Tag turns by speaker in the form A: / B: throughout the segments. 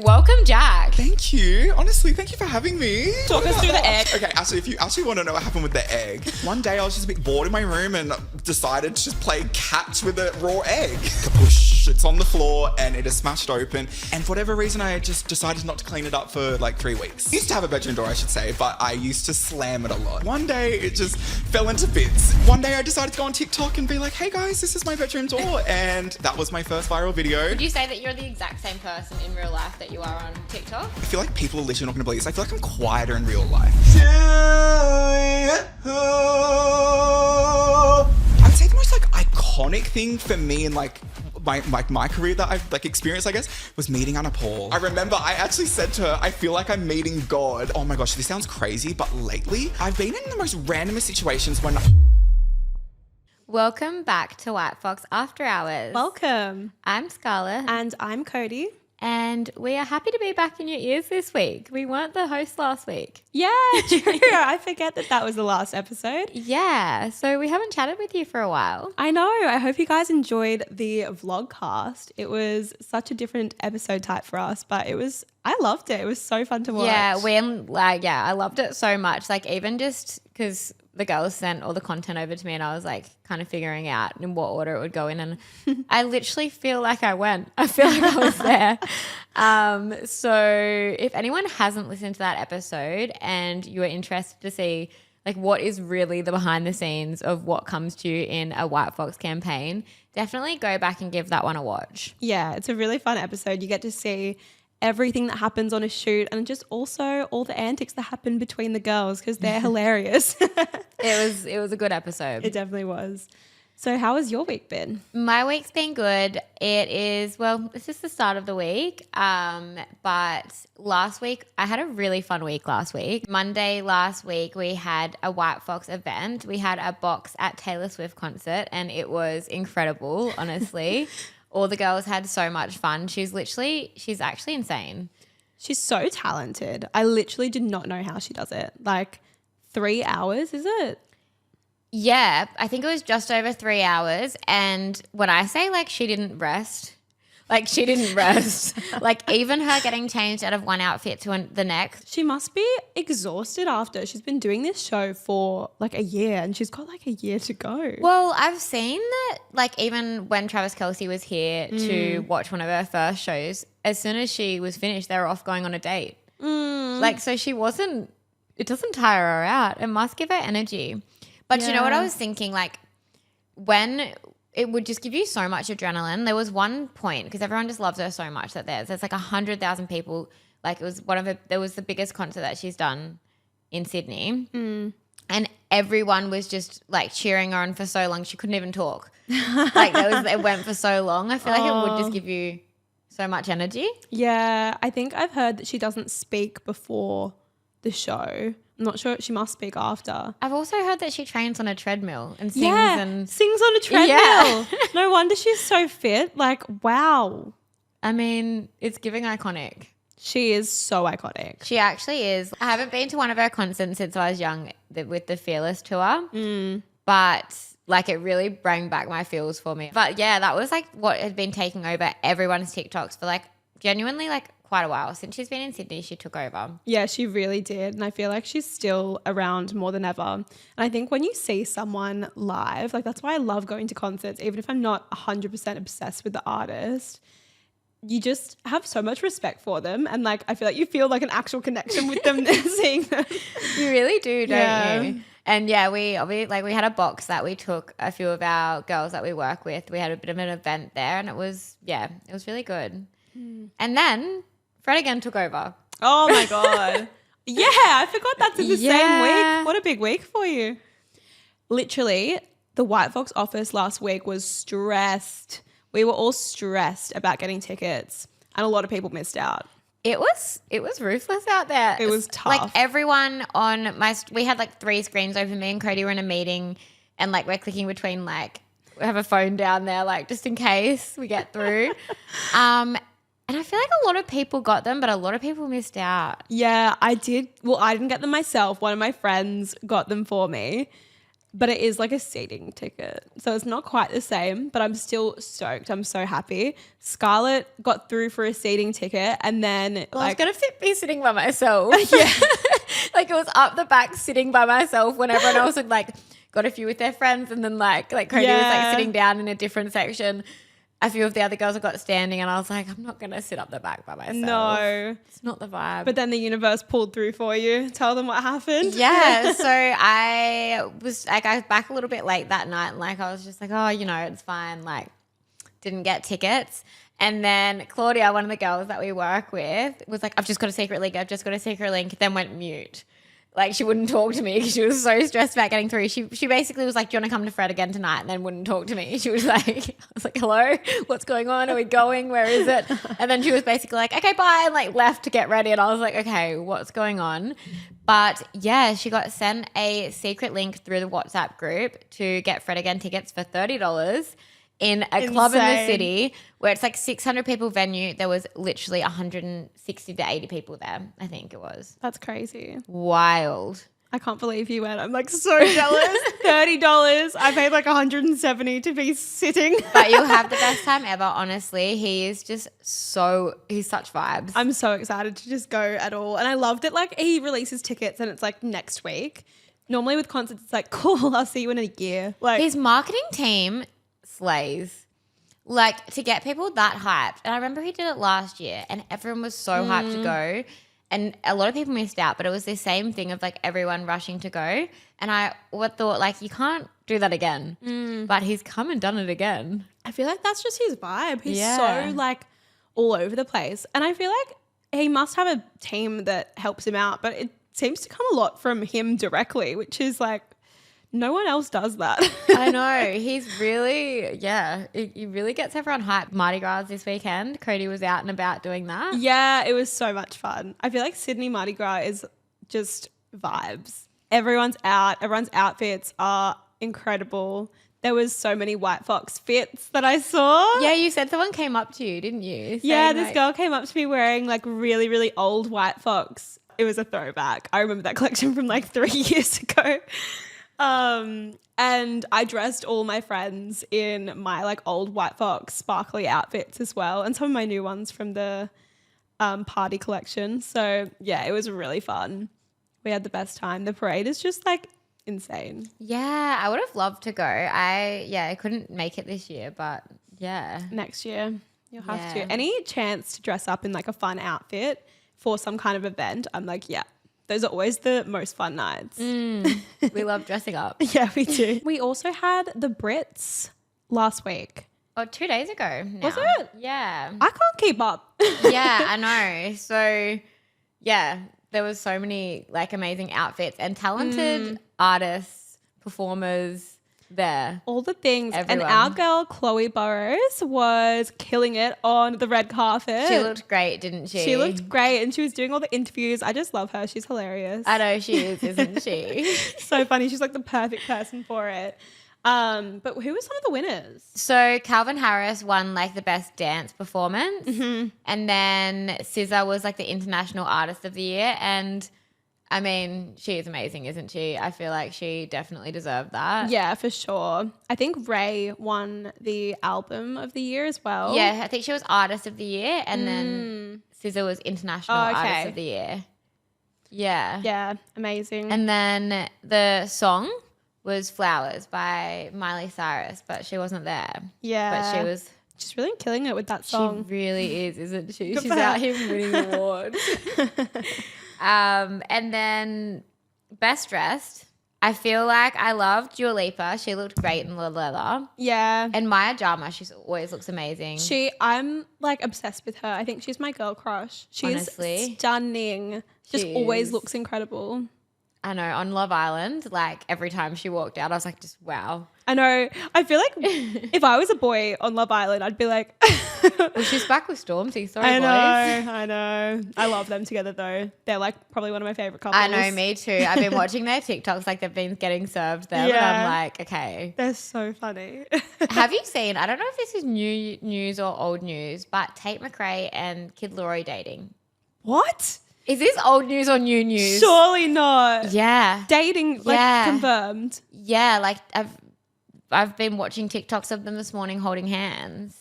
A: Welcome, Jack.
B: Thank you. Honestly, thank you for having me.
C: Talk us through the egg.
B: Okay, actually, if you actually want to know what happened with the egg, one day I was just a bit bored in my room and decided to just play catch with a raw egg. Kapoosh, it's on the floor and it is smashed open. And for whatever reason, I just decided not to clean it up for like 3 weeks. I used to have a bedroom door, I should say, but I used to slam it a lot. One day it just fell into bits. One day I decided to go on TikTok and be like, hey guys, this is my bedroom door. And that was my first viral video.
A: Would you say that you're the exact same person in real life that you are on TikTok?
B: I feel like people are literally not going to believe this. I feel like I'm quieter in real life. I'd say the most like iconic thing for me in like my career that I've like experienced, I guess, was meeting Anna Paul. I remember I actually said to her, I feel like I'm meeting God. Oh my gosh, this sounds crazy, but lately I've been in the most randomest situations when
A: Welcome back to White Fox After Hours.
C: Welcome.
A: I'm Scarlett.
C: And I'm Cody.
A: And we are happy to be back in your ears this week. We weren't the host last week.
C: Yeah, true. I forget that was the last episode.
A: Yeah, so we haven't chatted with you for a while.
C: I know. I hope you guys enjoyed the vlogcast. It was such a different episode type for us, but I loved it. It was so fun to watch.
A: Yeah, I loved it so much. Like even just because the girls sent all the content over to me and I was like kind of figuring out in what order it would go in, and I literally feel like I went. I feel like I was there. So if anyone hasn't listened to that episode and you are interested to see like what is really the behind the scenes of what comes to you in a White Fox campaign, definitely go back and give that one a watch.
C: Yeah, it's a really fun episode. You get to see everything that happens on a shoot and just also all the antics that happen between the girls because they're hilarious.
A: It was a good episode.
C: It definitely was. So how has your week been?
A: My week's been good. It's just the start of the week. But last week, I had a really fun week last week. Monday last week, we had a White Fox event. We had a box at Taylor Swift concert and it was incredible, honestly. All the girls had so much fun. She's actually insane.
C: She's so talented. I literally did not know how she does it. Like 3 hours, is it?
A: Yeah, I think it was just over 3 hours. And when I say like she didn't rest, like even her getting changed out of one outfit to the next.
C: She must be exhausted after. She's been doing this show for like a year and she's got like a year to go.
A: Well, I've seen that like even when Travis Kelce was here to watch one of her first shows, as soon as she was finished, they were off going on a date. Like, so it doesn't tire her out. It must give her energy. But you know what I was thinking? Like when it would just give you so much adrenaline. There was one point because everyone just loves her so much that there's like 100,000 people. Like it was there was the biggest concert that she's done in Sydney. And everyone was just like cheering her on for so long. She couldn't even talk. Like it went for so long. I feel like it would just give you so much energy.
C: Yeah, I think I've heard that she doesn't speak before the show. I'm not sure. She must speak after.
A: I've also heard that she trains on a treadmill and sings
C: sings on a treadmill.
A: Yeah.
C: No wonder she's so fit. Like, wow.
A: I mean, it's giving iconic.
C: She is so iconic.
A: She actually is. I haven't been to one of her concerts since I was young with the Fearless tour, but like it really brought back my feels for me. But yeah, that was like what had been taking over everyone's TikToks for like genuinely like quite a while. Since she's been in Sydney, she took over.
C: Yeah, she really did. And I feel like she's still around more than ever. And I think when you see someone live, like that's why I love going to concerts, even if I'm not 100% obsessed with the artist, you just have so much respect for them. And like, I feel like you feel like an actual connection with them seeing them.
A: You really do, don't you? And yeah, we had a box that we took a few of our girls that we work with. We had a bit of an event there and it was really good. And then Fred again took over.
C: Oh my God. Yeah, I forgot that's in the same week. What a big week for you. Literally, the White Fox office last week was stressed. We were all stressed about getting tickets and a lot of people missed out.
A: It was ruthless out there.
C: It was tough.
A: Like everyone we had like 3 screens open. Me and Cody were in a meeting and like we're clicking between like, we have a phone down there like just in case we get through. And I feel like a lot of people got them, but a lot of people missed out.
C: Yeah, I did. Well, I didn't get them myself. One of my friends got them for me. but it is like a seating ticket. So it's not quite the same, but I'm still stoked. I'm so happy. Scarlett got through for a seating ticket and then
A: Well, I was
C: like,
A: gonna be sitting by myself. Yeah, like it was up the back sitting by myself when everyone else had like got a few with their friends, and then like Cody was
C: Yeah.
A: like sitting down in a different section. A few of the other girls have got standing, and I was like, I'm not gonna sit up the back by myself.
C: no.
A: It's not the vibe.
C: But then the universe pulled through for you. Tell them what happened.
A: yeah, so I was back a little bit late that night, and like I was just like, oh, it's fine. Like, didn't get tickets. And then Claudia, one of the girls that we work with, was like, I've just got a secret link. Then went mute. Like, she wouldn't talk to me because she was so stressed about getting through. She basically was like, do you want to come to Fred again tonight? And then wouldn't talk to me. She was like, I was like, hello, what's going on? Are we going? Where is it? And then she was basically like, okay, bye. And like left to get ready. And I was like, okay, what's going on? But yeah, she got sent a secret link through the WhatsApp group to get Fred again tickets for $30 in a club in the
C: Insane.
A: city where it's like 600 people venue. There was literally 160 to 80 people there, I think it was.
C: That's crazy.
A: Wild.
C: I can't believe you went. I'm like so jealous. $30. I paid like $170 to be sitting.
A: But you'll have the best time ever, honestly. He's such vibes.
C: I'm so excited to just go at all. And I loved it. Like he releases tickets and it's like next week. Normally with concerts, it's like, cool, I'll see you in a year. Like
A: His marketing team slays. Like, to get people that hyped. And I remember he did it last year and everyone was so hyped to go. And a lot of people missed out, but it was the same thing of like everyone rushing to go. And I thought like, you can't do that again. But he's come and done it again.
C: I feel like that's just his vibe. He's
A: Yeah.
C: so like all over the place. And I feel like he must have a team that helps him out, but it seems to come a lot from him directly, which is like no one else does that.
A: I know. He's really, he really gets everyone hyped. Mardi Gras this weekend. Cody was out and about doing that.
C: Yeah, it was so much fun. I feel like Sydney Mardi Gras is just vibes. Everyone's out. Everyone's outfits are incredible. There was so many White Fox fits that I saw.
A: Yeah, you said someone came up to you, didn't you?
C: Yeah,
A: Saying,
C: this
A: like,
C: girl came up to me wearing like really, really old White Fox. It was a throwback. I remember that collection from like 3 years ago. And I dressed all my friends in my like old White Fox sparkly outfits as well, and some of my new ones from the party collection. So yeah, it was really fun. We had the best time. The parade is just like insane.
A: Yeah, I would have loved to go. I couldn't make it this year, but yeah.
C: Next year, you'll have
A: Yeah.
C: to. Any chance to dress up in like a fun outfit for some kind of event, I'm like, yeah. Those are always the most fun nights.
A: We love dressing up.
C: Yeah, we do. We also had the Brits last week.
A: Oh, 2 days ago now.
C: Was it?
A: Yeah.
C: I can't keep up.
A: Yeah, I know. So, yeah, there was so many like amazing outfits and talented artists, performers there.
C: All the things.
A: Everyone.
C: And our girl, Chloe Burrows, was killing it on the red carpet.
A: She looked great, didn't she?
C: She looked great and she was doing all the interviews. I just love her. She's hilarious.
A: I know she is, isn't she?
C: So funny. She's like the perfect person for it. But who was some of the winners?
A: So Calvin Harris won like the best dance performance, and then SZA was like the International Artist of the Year. And I mean, she is amazing, isn't she? I feel like she definitely deserved that.
C: Yeah, for sure. I think Ray won the album of the year as well.
A: Yeah, I think she was Artist of the Year, and then SZA was International
C: Oh, okay.
A: Artist of the Year. Yeah.
C: Yeah, amazing.
A: And then the song was Flowers by Miley Cyrus, but she wasn't there.
C: yeah.
A: But she was.
C: She's really killing it with that song.
A: She really is, isn't she?
C: Good
A: She's
C: for her.
A: out here winning awards. And then Best Dressed. I feel like I loved Dua Lipa. She looked great in the leather.
C: Yeah.
A: And Maya Jama, she always looks amazing.
C: I'm like obsessed with her. I think she's my girl crush. She's
A: Honestly.
C: stunning. Just
A: She
C: always
A: is.
C: looks incredible.
A: I know, on Love Island, like every time she walked out, I was like, just wow.
C: I know. I feel like if I was a boy on Love Island, I'd be like,
A: Well, she's back with Stormzy. Sorry,
C: I
A: boys.
C: know. I know. I love them together though. They're like probably one of my favorite couples.
A: I know, me too. I've been watching their TikToks, like they've been getting served there, but
C: Yeah.
A: I'm like, okay.
C: They're so funny.
A: Have you seen, I don't know if this is new news or old news, but Tate McRae and Kid Laroi dating.
C: What?
A: Is this old news or new news?
C: Surely not.
A: Yeah.
C: Dating, like,
A: Yeah.
C: confirmed.
A: Yeah, like I've been watching TikToks of them this morning holding hands.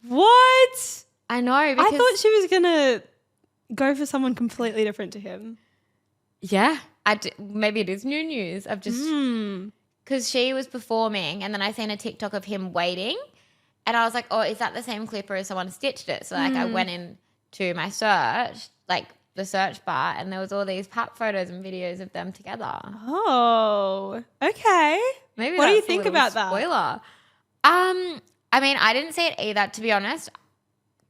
C: What?
A: I know.
C: I
A: Because,
C: thought she was going to go for someone completely different to him.
A: yeah, maybe it is new news. I've just because she was performing, and then I seen a TikTok of him waiting, and I was like, oh, is that the same clip, or has someone stitched it? So like I went in to my search, like the search bar, and there was all these pap photos and videos of them together.
C: Oh, okay.
A: Maybe
C: What do you
A: that's a
C: think
A: little
C: about that?
A: spoiler. I mean, I didn't see it either, to be honest.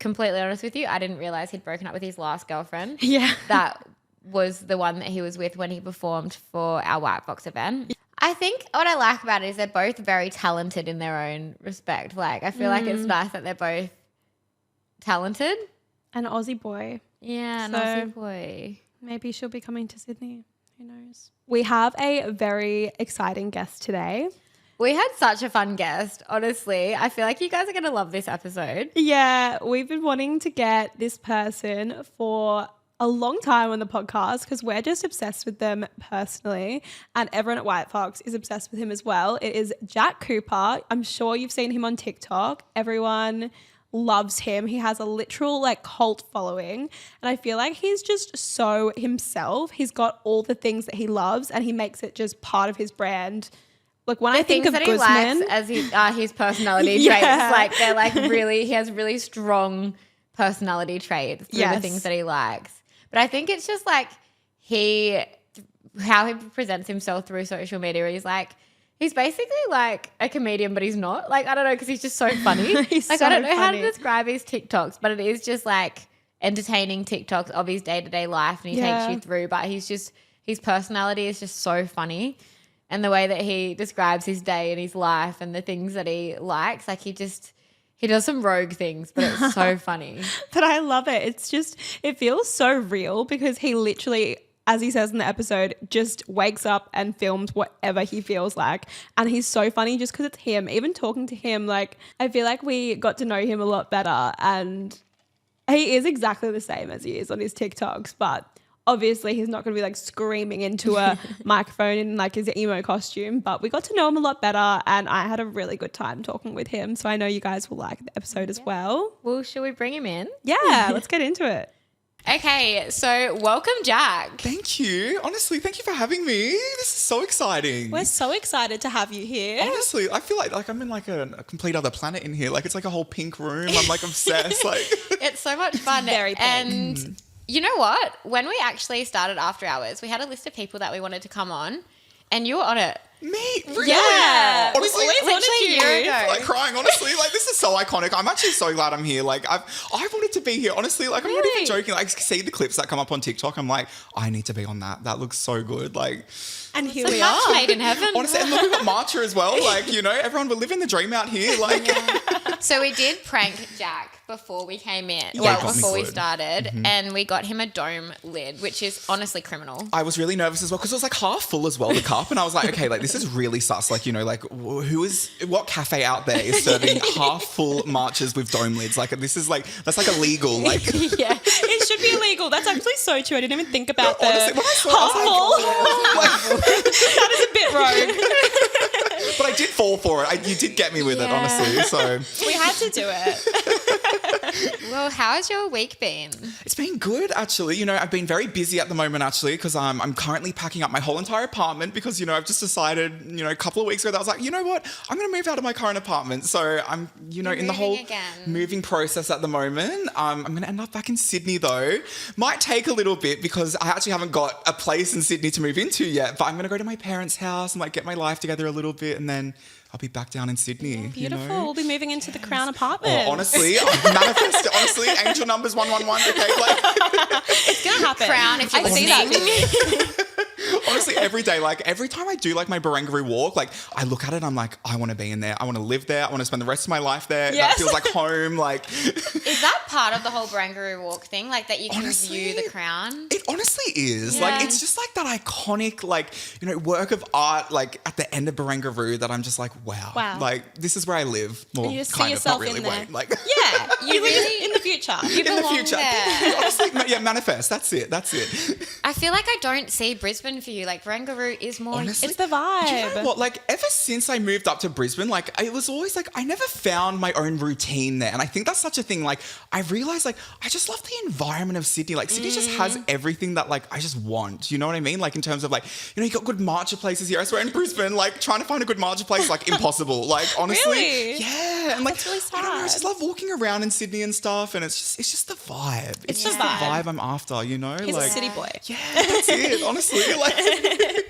A: Completely honest with you, I didn't realize he'd broken up with his last girlfriend.
C: Yeah.
A: That was the one that he was with when he performed for our White Fox event. I think what I like about it is they're both very talented in their own respect. Like, I feel like it's nice that they're both talented.
C: An Aussie boy.
A: Yeah,
C: So-
A: Aussie boy.
C: Maybe she'll be coming to Sydney. Who knows? We have a very exciting guest today.
A: We had such a fun guest, honestly. I feel like you guys are going to love this episode.
C: Yeah, we've been wanting to get this person for a long time on the podcast because we're just obsessed with them personally, and everyone at White Fox is obsessed with him as well. It is Jack Cooper. I'm sure you've seen him on TikTok. Everyone loves him. He has a literal like cult following, and I feel like he's just so himself. He's got all the things that he loves, and he makes it just part of his brand. Like when I think of
A: Things that he
C: Guzman,
A: likes as his personality
C: Yeah.
A: traits, like they're like really, he has really strong personality traits through the
C: Yes.
A: things that he likes. But I think it's just like how he presents himself through social media. He's basically like a comedian, but he's not. Like, I don't know, because he's just so funny.
C: He's
A: like,
C: so
A: I don't know how to
C: funny.
A: describe his TikToks, but it is just like entertaining TikToks of his day-to-day life, and he
C: Yeah.
A: takes you through. But his personality is just so funny. And the way that he describes his day and his life and the things that he likes, like he does some rogue things, but it's so funny.
C: but I love it. It's just, it feels so real because he literally, as he says in the episode, just wakes up and films whatever he feels like. And he's so funny just because it's him. Even talking to him, like, I feel like we got to know him a lot better. And he is exactly the same as he is on his TikToks, but obviously he's not going to be like screaming into a microphone in like his emo costume, but we got to know him a lot better, and I had a really good time talking with him. So I know you guys will like the episode as well.
A: Well, should we bring him in?
C: Yeah, let's get into it.
A: Okay, so welcome, Jack.
B: Thank you. Honestly, thank you for having me. This is so exciting.
C: We're so excited to have you here.
B: Honestly, I feel like I'm in like a complete other planet in here. Like it's like a whole pink room. I'm like obsessed. Like
A: It's so much fun.
C: Very pink.
A: And you know what? When we actually started After Hours, we had a list of people that we wanted to come on, and you were on it.
B: me, really?
A: Yeah.
B: Honestly,
A: We always wanted
B: literally
A: you.
B: a year ago. Like crying. Honestly, like this is so iconic. I'm actually so glad I'm here. Like I wanted to be here. Honestly, like I'm not
A: Really?
B: even joking. Like see the clips that come up on TikTok. I'm like, I need to be on that. That looks so good. Like
C: And here
A: It's a
C: we
A: match
C: are.
A: made in heaven.
B: honestly, and look, we got Marcha as well. Like everyone, we're living the dream out here. Like.
A: So we did prank Jack before we came in,
B: Yeah,
A: well,
B: got me
A: before we
B: good.
A: started, and we got him a dome lid, which is honestly criminal.
B: I was really nervous as well because it was like half full as well, the cup. And I was like, okay, like this is really sus. Like, like what cafe out there is serving half full marches with dome lids? Like this is like, that's like illegal. Like
A: Yeah.
C: It should be illegal. That's actually so true. I didn't even think about
B: honestly, when I saw it, I was like,
C: That is a bit rogue.
B: but I did fall for it. You did get me with it,
A: Yeah.
B: honestly. So
C: We had to do it.
A: Well, how has your week been?
B: it's been good, actually. I've been very busy at the moment, actually, because I'm currently packing up my whole entire apartment because, I've just decided, a couple of weeks ago that I was like, you know what? I'm going to move out of my current apartment. So I'm, in the
A: moving
B: whole
A: again.
B: moving process at the moment. I'm going to end up back in Sydney, though. Might take a little bit because I actually haven't got a place in Sydney to move into yet. But I'm going to go to my parents' house and get my life together a little bit, and then I'll be back down in Sydney.
C: Beautiful. We'll be moving into the Crown apartment.
B: Oh, honestly, I manifest it. Honestly, angel numbers 111. Okay,
C: it's gonna happen.
A: Crown, if you're
C: I see that.
A: listening.
B: Honestly, every day, like every time I do like my Barangaroo walk, like I look at it, I'm like, I want to be in there. I want to live there. I want to spend the rest of my life there.
C: Yes.
B: That feels like home. Like,
A: Is that part of the whole Barangaroo walk thing? Like that you can
B: Honestly,
A: view the crown?
B: it honestly is.
A: Yeah.
B: Like, it's just like that iconic, like, you know, work of art, like at the end of Barangaroo that I'm just like, wow.
C: Wow.
B: Like, this is where I live. Well,
C: You just see
B: kind of, not
C: yourself
B: really.
C: in there.
B: Wait, like,
C: Yeah,
A: You really-
C: in the future.
A: You
B: in the
A: belong
B: future.
A: there.
B: Honestly, yeah, manifest. That's it. That's it.
A: I feel like I don't see Brisbane for you. Like Barangaroo is more.
B: Honestly,
C: It's the vibe.
B: You know what? Like, ever since I moved up to Brisbane, like, it was always like, I never found my own routine there. And I think that's such a thing. Like, I realized, like, I just love the environment of Sydney. Like, Sydney just has everything that, like, I just want. You know what I mean? Like, in terms of, like, you know, you got good matcha places here. I swear in Brisbane, like, trying to find a good matcha place, like, impossible. Like, honestly.
C: Really?
B: Yeah. And, like,
C: That's really
B: I don't know. I
C: sad.
B: just love walking around in Sydney and stuff. And it's just the vibe. It's
C: the
B: just
C: vibe.
B: the vibe I'm after, you know?
C: He's
B: like,
C: a city boy.
B: yeah, that's it. Honestly. Like,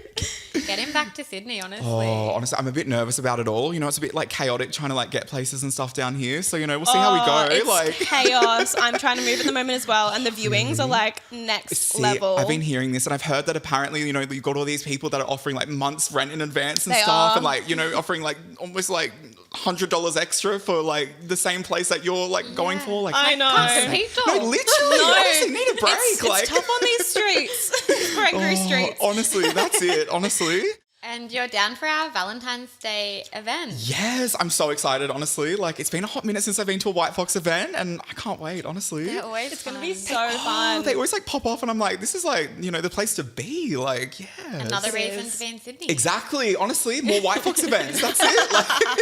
A: Get him back to Sydney, honestly.
B: oh, honestly, I'm a bit nervous about it all. You know, it's a bit like chaotic trying to like get places and stuff down here. So, you know, we'll see how we go.
C: It's
B: Like,
C: chaos. I'm trying to move at the moment as well, and the viewings are like next
B: see,
C: level.
B: I've been hearing this and I've heard that apparently, you know, you've got all these people that are offering like months rent in advance and
C: They
B: stuff
C: are.
B: and like, you know, offering like almost like $100 extra for like the same place that you're like going for. Like,
C: I know.
A: Can't compete,
B: no,
A: dog.
B: literally,
C: No.
B: honestly, need a break.
C: It's
B: like,
C: tough on these streets, Barangaroo streets.
B: honestly, that's it. Honestly.
A: And you're down for our Valentine's Day event.
B: Yes, I'm so excited, honestly. Like, it's been a hot minute since I've been to a White Fox event and I can't wait, honestly.
A: They're always
C: It's gonna
A: fun.
C: be so fun.
B: They always like pop off and I'm like, this is like, you know, the place to be. Like, yeah.
A: Another
C: It
A: reason
C: is.
A: to be in Sydney.
B: Exactly. Honestly, more White Fox events. That's it. Like,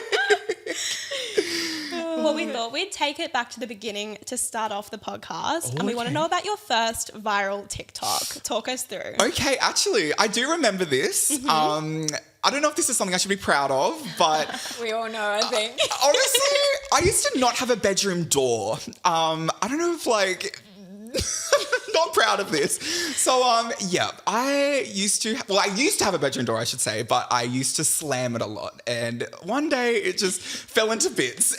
C: Well, we thought we'd take it back to the beginning to start off the podcast, and we want to
B: okay.
C: know about your first viral TikTok. Talk us through.
B: okay, actually, I do remember this. I don't know if this is something I should be proud of, but
A: We all know, I think.
B: honestly, I used to not have a bedroom door. I don't know if like not proud of this. So yeah, I used to have a bedroom door, I should say, but I used to slam it a lot. And one day it just fell into bits.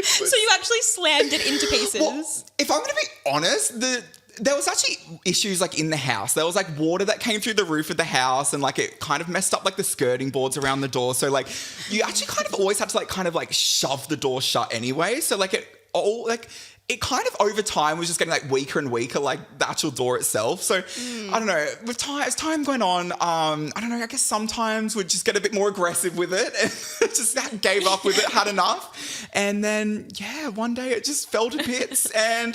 C: So you actually slammed it into pieces.
B: Well, if I'm going to be honest, there was actually issues like in the house. There was like water that came through the roof of the house and like it kind of messed up like the skirting boards around the door. So like you actually kind of always had to like kind of like shove the door shut anyway. So like it kind of over time was just getting like weaker and weaker, like the actual door itself. So I don't know, with time, as time went on, I don't know, I guess sometimes we'd just get a bit more aggressive with it and just gave up with it, had enough. And then, yeah, one day it just fell to bits and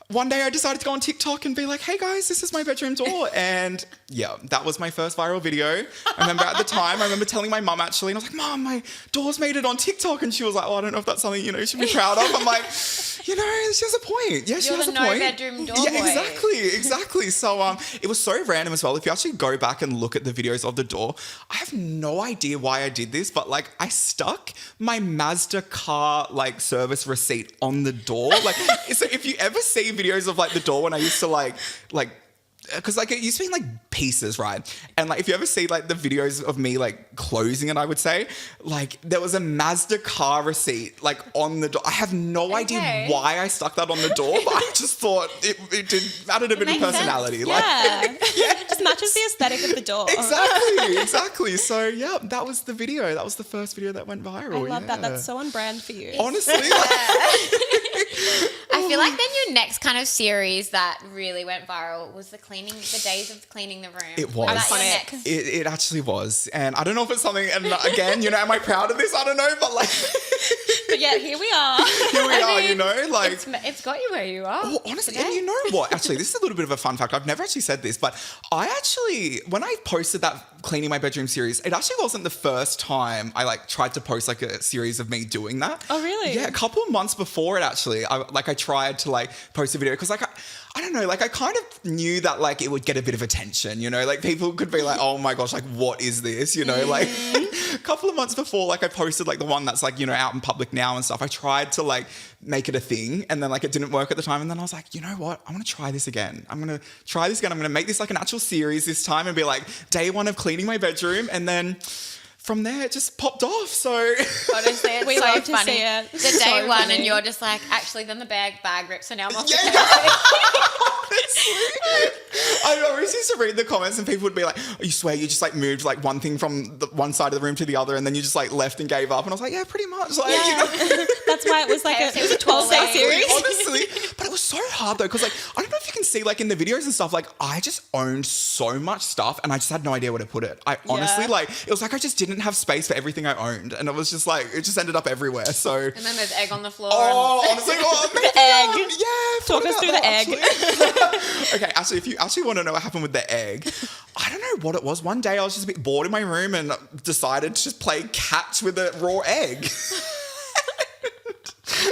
B: one day I decided to go on TikTok and be like, hey guys, this is my bedroom door. And yeah, that was my first viral video. I remember at the time, I remember telling my mum actually, and I was like, Mum, my door's made it on TikTok. And she was like, oh, I don't know if that's something, you know, you should be proud of. I'm like, you know, she has a point. Yeah, she
A: You're
B: has
A: the
B: a point.
A: no-bedroom door
B: Yeah,
A: boy.
B: exactly. So it was so random as well. If you actually go back and look at the videos of the door, I have no idea why I did this, but like I stuck my Mazda car like service receipt on the door. Like, so if you ever see videos of like the door when I used to like because like it used to be in like pieces, right? And like if you ever see like the videos of me like closing it, I would say like there was a Mazda car receipt like on the door. I have no idea why I stuck that on the door, but I just thought it added a bit of
A: makes sense.
B: personality. Like,
C: Yeah. It just matches the aesthetic of the door.
B: exactly. So yeah, that was the video. That was the first video that went viral.
C: I love that.
B: yeah.
C: That's so on brand for you.
B: Honestly,
A: I feel like then your next kind of series that really went viral was the days of cleaning the room.
B: It was.
A: that your
C: Iconic.
A: next?
B: it actually was. And I don't know if it's something, and again, you know, am I proud of this? I don't know, but like,
C: But yeah, here we are.
B: here we are, you know, like.
A: It's got you where you are.
B: Oh, honestly, and you know what? Actually, this is a little bit of a fun fact. I've never actually said this, but I actually, when I posted that cleaning my bedroom series, it actually wasn't the first time I like tried to post like a series of me doing that.
C: Oh, really?
B: Yeah, a couple of months before it actually, I tried to like post a video because like I don't know, like I kind of knew that like it would get a bit of attention, you know, like people could be like, oh my gosh, like what is this, you know, like a couple of months before, like I posted like the one that's like, you know, out in public now and stuff. I tried to like make it a thing and then like it didn't work at the time. And then I was like, you know what? I'm going to try this again. I'm going to try this again. I'm going to make this like an actual series this time and be like day one of cleaning my bedroom. And then from there, it just popped off. So
A: Honestly, it's
C: We
A: so
C: love to
A: funny.
C: see it.
A: The
C: So
A: day one,
C: funny.
A: and you're just like, actually, then the bag rips, so now I'm off the
B: Yeah.
A: couch.
B: I always used to read the comments and people would be like, oh, you swear you just like moved like one thing from the one side of the room to the other and then you just like left and gave up. And I was like, yeah, pretty much. Like, you know?
C: That's why it was like it was a 12-day series.
B: Honestly. But it was so hard though, because like, I don't know if you can see like in the videos and stuff, like I just owned so much stuff and I just had no idea where to put it. I honestly like, it was like I just didn't have space for everything I owned. And it was just like, it just ended up everywhere. So.
A: And then there's egg on the floor.
B: Oh, honestly, maybe,
C: the egg.
B: Yeah.
C: Talk us through the egg.
B: Okay, actually, if you actually want to know what happened with the egg, I don't know what it was. One day I was just a bit bored in my room and decided to just play catch with a raw egg.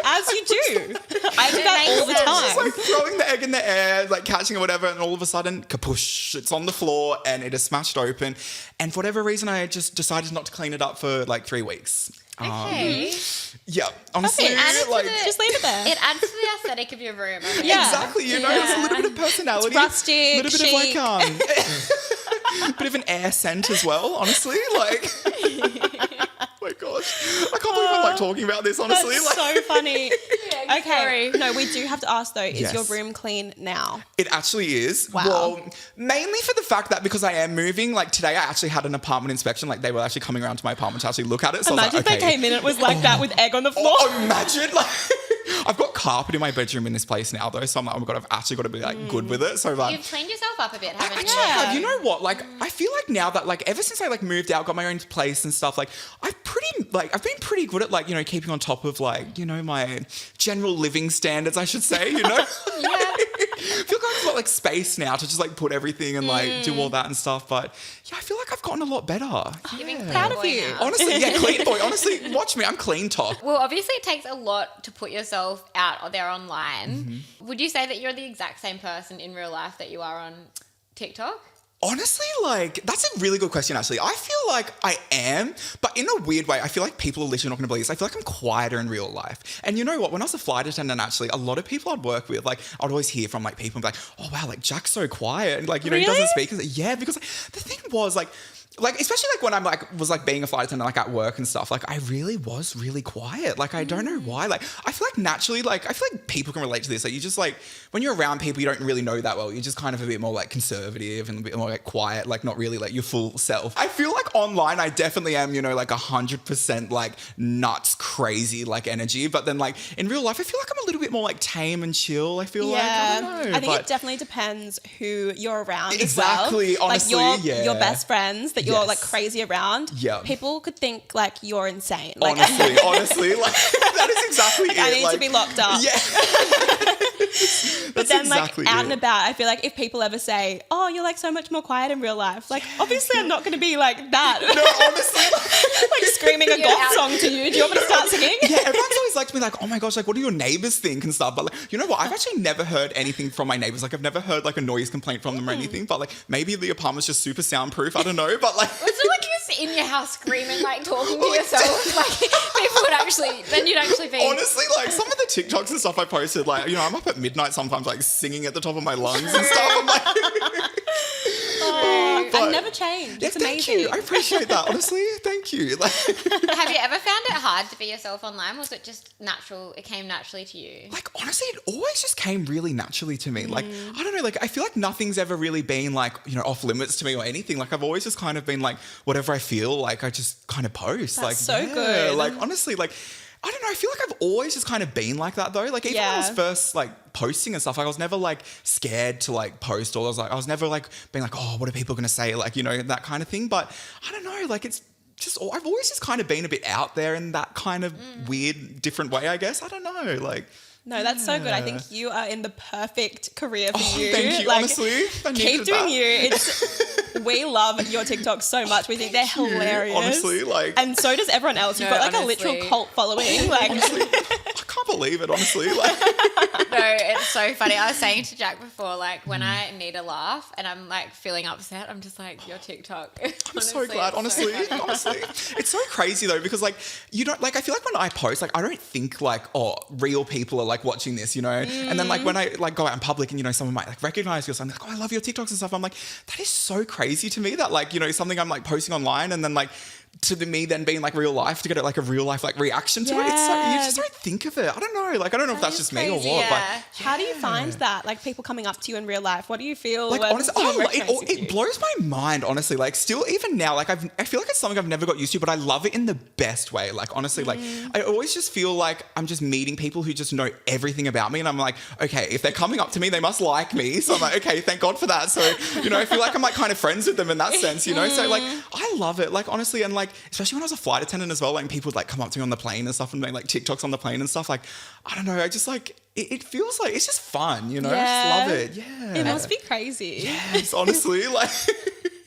C: As you do. I do that all the time.
B: Just like throwing the egg in the air, like catching or whatever, and all of a sudden, kapoosh, it's on the floor and it is smashed open. And for whatever reason, I just decided not to clean it up for like 3 weeks.
A: Okay.
B: Yeah, honestly,
A: Like,
C: just leave it there.
A: It adds to the aesthetic of your room. I mean.
C: Yeah.
B: Exactly, you know, it's a little bit of personality.
C: It's rustic,
B: a little bit
C: chic.
B: of like bit of an air scent as well, honestly. Like oh my gosh. I can't believe I'm like talking about this, honestly.
C: That's
B: like
C: so funny.
A: Yeah,
C: Okay. No, we do have to ask though, is
B: Yes.
C: your room clean now?
B: It actually is.
C: Wow.
B: Well, mainly for the fact that because I am moving, like today I actually had an apartment inspection. Like they were actually coming around to my apartment to actually look at it. So
C: Imagine
B: I was like,
C: if they came in and it was like that with egg on the floor.
B: Oh, imagine like I've got carpet in my bedroom in this place now though, so I'm like, oh my god, I've actually got to be like good with it. So like
A: You've cleaned yourself up a bit,
B: I
A: haven't
B: actually
A: you?
B: have. You know what? Like, I feel like now that like ever since I like moved out, got my own place and stuff, like I've been pretty good at like, you know, keeping on top of like, you know, my general living standards, I should say, you know?
A: Yeah.
B: I feel like I've got like space now to just like put everything and like do all that and stuff. But yeah, I feel like I've gotten a lot better.
A: You're being clean
C: Proud of
A: boy
C: you.
A: now.
B: Honestly, yeah, clean boy. Honestly, watch me. I'm clean top.
A: Well, obviously it takes a lot to put yourself out there online.
B: Mm-hmm.
A: Would you say that you're the exact same person in real life that you are on TikTok?
B: Honestly, like, that's a really good question, actually. I feel like I am, but in a weird way, I feel like people are literally not going to believe this. I feel like I'm quieter in real life. And you know what? When I was a flight attendant, actually, a lot of people I'd work with, like, I'd always hear from, like, people and be like, oh, wow, like, Jack's so quiet. And, like, you know, he
C: Really?
B: doesn't speak. Yeah, because like, the thing was, like, especially like when I'm like was like being a flight attendant like at work and stuff, like I really was really quiet. Like I don't know why. Like I feel like naturally, like I feel like people can relate to this. Like you just like when you're around people you don't really know that well, you're just kind of a bit more like conservative and a bit more like quiet, like not really like your full self. I feel like online I definitely am, you know, like 100% like nuts crazy like energy. But then like in real life I feel like I'm a little bit more like tame and chill. I feel like I don't know.
C: I think it definitely depends who you're around
B: Exactly,
C: as well.
B: honestly,
C: like
B: yeah.
C: your best friends that you're
B: Yes.
C: like crazy around.
B: Yeah.
C: People could think like you're insane. Like
B: honestly, like that is exactly
C: like,
B: it.
C: I need to be locked up.
B: Yeah.
C: But then
B: exactly
C: like out
B: it.
C: and about, I feel like if people ever say, oh, you're like so much more quiet in real life, like obviously I'm not going to be like that.
B: No, honestly,
C: like screaming a
A: You're
C: goth
A: out.
C: song to you. Do you want me to start singing?
B: yeah, everyone's always like to me like, oh my gosh, like what do your neighbors think and stuff. But like, you know what? I've actually never heard anything from my neighbors. Like I've never heard like a noise complaint from them or anything. But like maybe the apartment's just super soundproof. I don't know. But like
A: It's not like you're in your house screaming, like talking to yourself. Like people would actually, then you'd actually be.
B: honestly, like some of the TikToks and stuff I posted, like, you know, I'm up at midnight sometimes like singing at the top of my lungs and stuff. I'm like,
C: I've
B: But-
C: never changed.
B: yeah,
C: It's
B: thank
C: amazing.
B: you. I appreciate that. Honestly, thank you. Like,
A: Have you ever found it hard to be yourself online? Was it just natural? It came naturally to you?
B: like honestly, it always just came really naturally to me. Like I don't know, like I feel like nothing's ever really been like, you know, off limits to me or anything. Like I've always just kind of been like whatever I feel like I just kind of post.
C: That's
B: like
C: so good.
B: Like honestly, like I don't know. I feel like I've always just kind of been like that though. Like even when I was
C: Yeah.
B: first like posting and stuff, like I was never like scared to like post, or I was never like being like, oh, what are people gonna say? Like, you know, that kind of thing. But I don't know, like it's just I've always just kind of been a bit out there in that kind of weird, different way, I guess. I don't know. Like
C: No, that's so good. I think you are in the perfect career for you.
B: thank you.
C: Like,
B: Honestly, I
C: keep
B: needed
C: doing
B: that.
C: you. It's we love your TikToks so much. We think they're
B: Thank you.
C: hilarious.
B: Honestly, like
C: and so does everyone else. You've
A: No,
C: got like
A: honestly.
C: a literal cult following. Like
B: honestly, I can't believe it. Honestly, like
A: No, it's so funny. I was saying to Jack before, like when I need a laugh and I'm like feeling upset, I'm just like, your TikTok.
B: I'm so glad. Honestly, honestly, it's so crazy though because like you don't like. I feel like when I post, like I don't think like, oh, real people are like watching this, you know. And then like when I like go out in public and you know someone might like recognize you or something, like, oh, I love your TikToks and stuff. I'm like, that is so crazy to me that like, you know, something I'm like posting online and then like to me then being like real life, to get like a real life like reaction to it. It's so, you just don't think of it. I don't know. Like, I don't know if that's just me or what, but
C: how do you find that? Like, people coming up to you in real life, what do you feel?
B: like,
C: when
B: honestly,
C: someone recognizes you?
B: it blows my mind, honestly. Like, still, even now, like, I feel like it's something I've never got used to, but I love it in the best way. Like, honestly, like, I always just feel like I'm just meeting people who just know everything about me, and I'm like, okay, if they're coming up to me, they must like me. So I'm like, okay, thank God for that. So, you know, I feel like I'm like kind of friends with them in that sense, you know. So like, I love it. Like, honestly, and like, especially when I was a flight attendant as well, like people would like come up to me on the plane and stuff and make like TikToks on the plane and stuff. Like, I don't know, I just like it feels like it's just fun, you know. I just love it. Yeah,
C: It must be crazy.
B: yes, honestly, like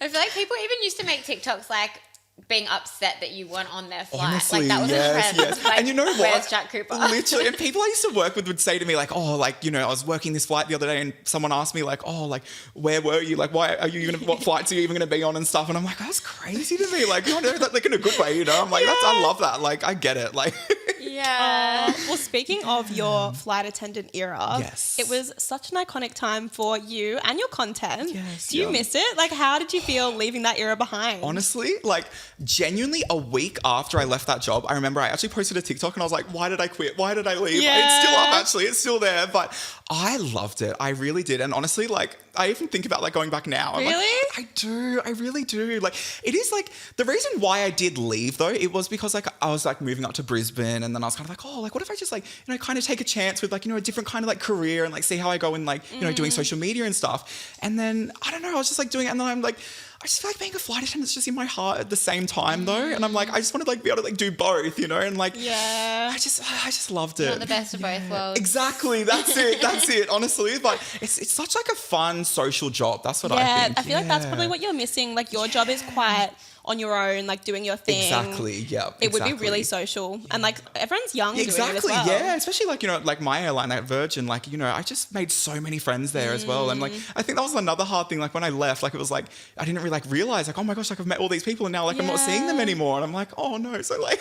A: I feel like people even used to make TikToks like being upset that you weren't on their flight.
B: honestly,
A: like that was
B: yes,
A: a trend.
B: yes.
A: Like,
B: And you know what?
A: Where's Jack Cooper?
B: Literally, and people I used to work with would say to me like, oh, like, you know, I was working this flight the other day and someone asked me like, oh, like, where were you? Like, why are you gonna, what flights are you even gonna be on and stuff? And I'm like, that's crazy to me. Like, you know, like in a good way, you know. I'm like, I love that. Like, I get it. Like,
A: Yeah.
C: Well, speaking of your flight attendant era,
B: Yes.
C: it was such an iconic time for you and your content.
B: Yes,
C: Do you
B: yeah.
C: miss it? Like, how did you feel leaving that era behind?
B: honestly, like, genuinely a week after I left that job, I remember I actually posted a TikTok and I was like, why did I quit? Why did I leave?
C: Yeah.
B: It's still up, actually. It's still there. But I loved it. I really did. And honestly, like, I even think about like going back now. I'm like,
C: Really?
B: I do. I really do. Like, it is like the reason why I did leave though, it was because like I was like moving up to Brisbane and then I was kind of like, oh, like what if I just like, you know, kind of take a chance with like, you know, a different kind of like career and like see how I go in like, you know, doing social media and stuff. And then I don't know, I was just like doing it and then I'm like, I just feel like being a flight attendant's just in my heart at the same time though. And I'm like, I just want to like be able to like do both, you know? And like,
C: Yeah.
B: I just loved it.
A: Not the best of both worlds.
B: Exactly. That's it. That's it. Honestly, but it's such like a fun social job. That's what I
C: Yeah,
B: think.
C: I feel like that's probably what you're missing. Like, your job is quite on your own, like doing your thing.
B: Exactly. Yeah.
C: It would be really social. And like, everyone's young doing it as
B: Exactly,
C: well.
B: yeah. Especially like, you know, like my airline at Virgin, like, you know, I just made so many friends there as well. And like, I think that was another hard thing. Like when I left, like it was like, I didn't really like realize like, oh my gosh, like I've met all these people and now like I'm not seeing them
C: Yeah.
B: anymore. And I'm like, oh no. So like,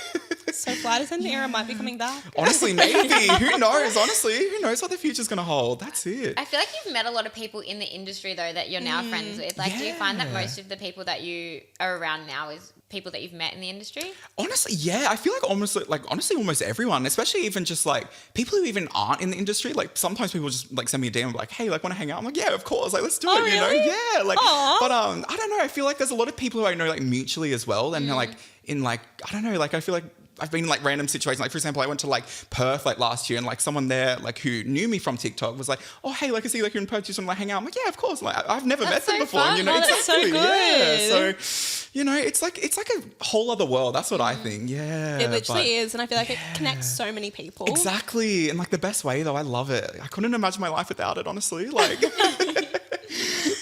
C: So flight attendant era might be coming back.
B: honestly, maybe. Who knows? Honestly, who knows what the future's going to hold? That's it.
A: I feel like you've met a lot of people in the industry though that you're now friends with. Like, do you find that most of the people that you are around now is people that you've met in the industry?
B: Honestly, yeah. I feel like honestly, almost everyone, especially even just like people who even aren't in the industry. Like sometimes people just like send me a DM like, hey, like want to hang out? I'm like, yeah, of course. Like let's do it,
C: really?
B: you know? Yeah. Like,
C: Aw.
B: but I don't know. I feel like there's a lot of people who I know like mutually as well. And like in like, I don't know, like I feel like I've been in like random situations. Like for example, I went to like Perth like last year and like someone there like who knew me from TikTok was like, oh, hey, like I see like you're in Perth, you just want to like hang out. I'm like, yeah, of course. Like I've never met them
A: so
B: before.
A: fun.
B: You know,
C: Oh, that's so
B: exactly. Yeah.
C: good.
B: So, you know, it's like a whole other world. That's what I think. Yeah.
C: It literally
B: but-
C: is. And I feel like it connects so many people.
B: Exactly. And like the best way though, I love it. I couldn't imagine my life without it, honestly. Like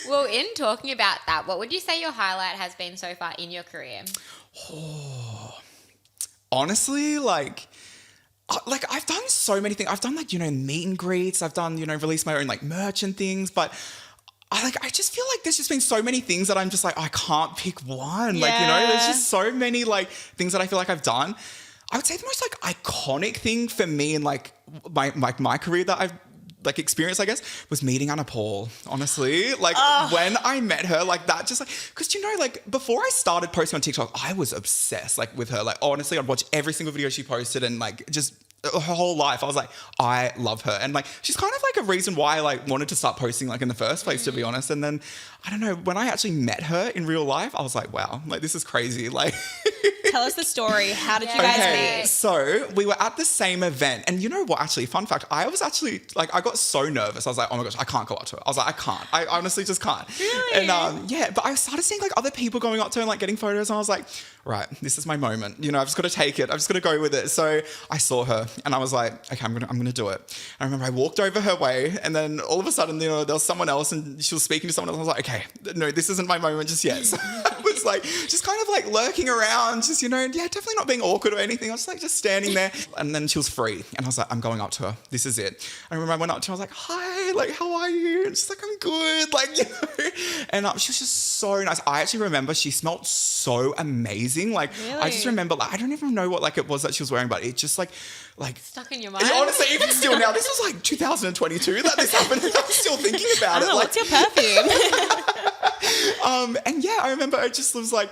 A: Well, in talking about that, what would you say your highlight has been so far in your career?
B: honestly, like I've done so many things. I've done like, you know, meet and greets. I've done, you know, released my own like merch and things, but I just feel like there's just been so many things that I'm just like, I can't pick one. Like, you know, there's just so many like things that I feel like I've done. I would say the most like iconic thing for me in like my career that I've like experienced, I guess, was meeting Anna Paul, honestly. Like when I met her, like that just like, cause you know, like before I started posting on TikTok, I was obsessed like with her. Like honestly, I'd watch every single video she posted and like just her whole life. I was like, I love her. And like, she's kind of like a reason why I like wanted to start posting like in the first place, to be honest. And then I don't know, when I actually met her in real life, I was like, wow, like this is crazy. Like,
C: Tell us the story. How did you guys
B: okay,
C: meet?
B: so we were at the same event, and you know what? Actually, fun fact: I was actually like, I got so nervous. I was like, oh my gosh, I can't go up to her. I was like, I can't. I honestly just can't.
C: Really?
B: And yeah, but I started seeing like other people going up to her and like getting photos, and I was like, right, this is my moment. You know, I've just got to take it. I've just got to go with it. So I saw her, and I was like, okay, I'm gonna do it. And I remember I walked over her way, and then all of a sudden, you know, there was someone else, and she was speaking to someone else. I was like, okay, no, this isn't my moment just yet. So I was like, just kind of like lurking around, just, you know, yeah, definitely not being awkward or anything. I was like just standing there, and then she was free, and I was like, I'm going up to her. This is it. I remember I went up to her. I was like, hi, like, how are you? And she's like, I'm good, like, you know. And she was just so nice. I actually remember she smelled so amazing. Like, I just
C: Really?
B: remember, like, I don't even know what like it was that she was wearing, but it just like.
A: Stuck in your mind?
B: Yeah, honestly, even still now, this was like 2022 that this happened. I'm still thinking about
C: I don't
B: it.
C: know,
B: Like,
C: what's your perfume?
B: and yeah, I remember it just was like,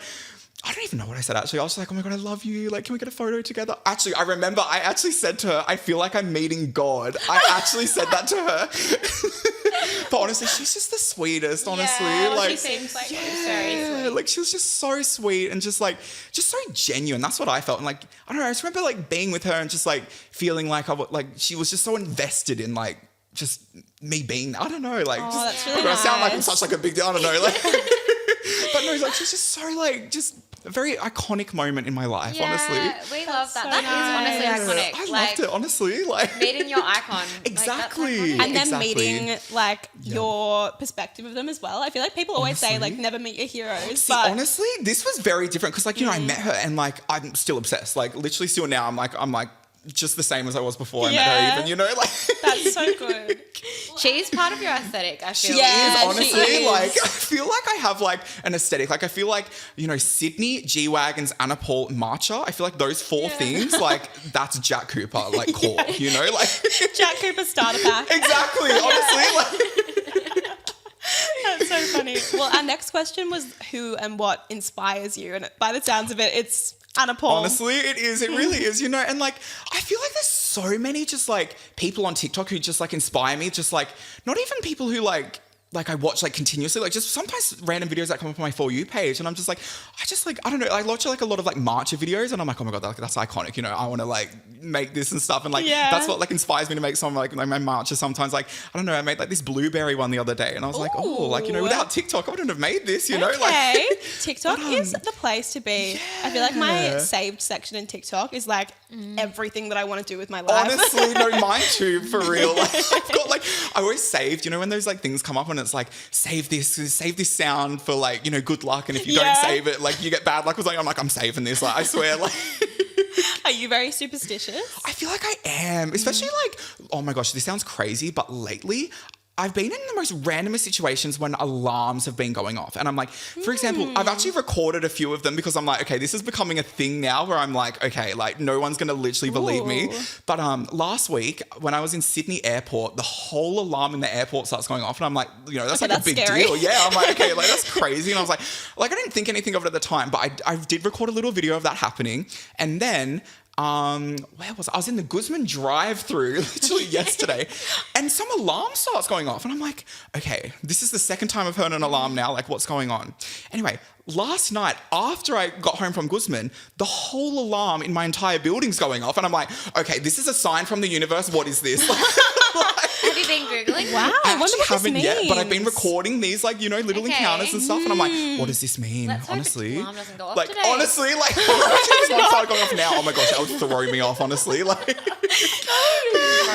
B: I don't even know what I said actually. I was like, oh my God, I love you. Like, can we get a photo together? Actually, I remember I actually said to her, I feel like I'm meeting God. I actually said that to her. But honestly, she's just the sweetest, honestly.
A: Yeah,
B: like,
A: she seems like very sweet.
B: like she was just so sweet and just so genuine. That's what I felt. And like, I don't know, I just remember like being with her and just like feeling like she was just so invested in like just me being, I don't know, like,
C: that's really
B: I sound like I'm
C: nice.
B: such like a big deal, I don't know, like, but no, like she's just so like, just a very iconic moment in my life, honestly.
A: We love that.
C: so
A: That
C: nice.
A: is honestly iconic.
B: I
A: like,
B: loved it, honestly. Like,
A: meeting your icon.
B: Exactly.
A: Like,
C: And then
B: Exactly.
C: meeting like your perspective of them as well. I feel like people always say
B: Honestly.
C: like never meet your heroes,
B: See,
C: but
B: honestly, this was very different because, like, you know, I met her and like I'm still obsessed. Like, literally, still now, I'm like just the same as I was before I met her.
C: Yeah.
B: Even, you know, like
C: that's so good.
A: she's part of your aesthetic, I feel.
C: Yeah.
B: honestly,
C: she is.
B: like I feel like I have like an aesthetic. Like I feel like, you know, Sydney, G-Wagons, Anna Paul, Marcha. I feel like those four things, like that's Jack Cooper, like core. You know, like
C: Jack Cooper starter pack.
B: exactly. Honestly, like.
C: That's so funny. Well, our next question was who and what inspires you, and by the sounds of it, it's Anna Paul.
B: Honestly, it is. It really is, you know. And like, I feel like there's so many just like people on TikTok who just like inspire me. Just like, not even people who like I watch like continuously, like just sometimes random videos that come up on my For You page, and I'm just like, I don't know. I watch like a lot of like Marcha videos, and I'm like, oh my God, that's iconic. You know, I want to like make this and stuff, and like
C: Yeah.
B: that's what like inspires me to make some like my Marcha. Sometimes like I don't know, I made like this blueberry one the other day, and I was like, oh, like you know,
C: Ooh.
B: without TikTok, I wouldn't have made this. You know,
C: Okay,
B: like.
C: TikTok is the place to be. I feel like my
B: Yeah.
C: saved section in TikTok is like everything that I want to do with my life.
B: Honestly, no, mine too, for real. Like, I've got like, I always saved, you know, when those like things come up and it's like, save this sound for like, you know, good luck. And if you
C: Yeah.
B: don't save it, like you get bad luck. I was like, I'm saving this. Like, I swear, like.
C: Are you very superstitious?
B: I feel like I am, especially like, oh my gosh, this sounds crazy, but lately I've been in the most randomest situations when alarms have been going off. And I'm like, for example, I've actually recorded a few of them because I'm like, okay, this is becoming a thing now where I'm like, okay, like no one's going to literally believe me.
C: Ooh.
B: But last week when I was in Sydney airport, the whole alarm in the airport starts going off. And I'm like, you know, that's
C: Okay,
B: like
C: that's
B: a big
C: scary.
B: deal. Yeah, I'm like, okay, like that's crazy. And I was like I didn't think anything of it at the time, but I did record a little video of that happening. And then where was I? I was in the Guzman drive-through literally yesterday, and some alarm starts going off, and I'm like, okay, this is the second time I've heard an alarm now. Like, what's going on? Anyway, last night after I got home from Guzman, the whole alarm in my entire building's going off, and I'm like, okay, this is a sign from the universe. What is this?
A: Have you been Googling?
C: Wow,
B: I
C: I wonder
B: actually
C: what
B: haven't
C: this
B: yet,
C: means.
B: but I've been recording these like, you know, little
A: Okay.
B: encounters and stuff, and I'm like, what does this mean?
A: Let's hope
B: honestly,
A: the alarm doesn't go off
B: like
A: today.
B: honestly, like imagine this one started going off now. Oh my gosh, that would throw me off. Honestly, like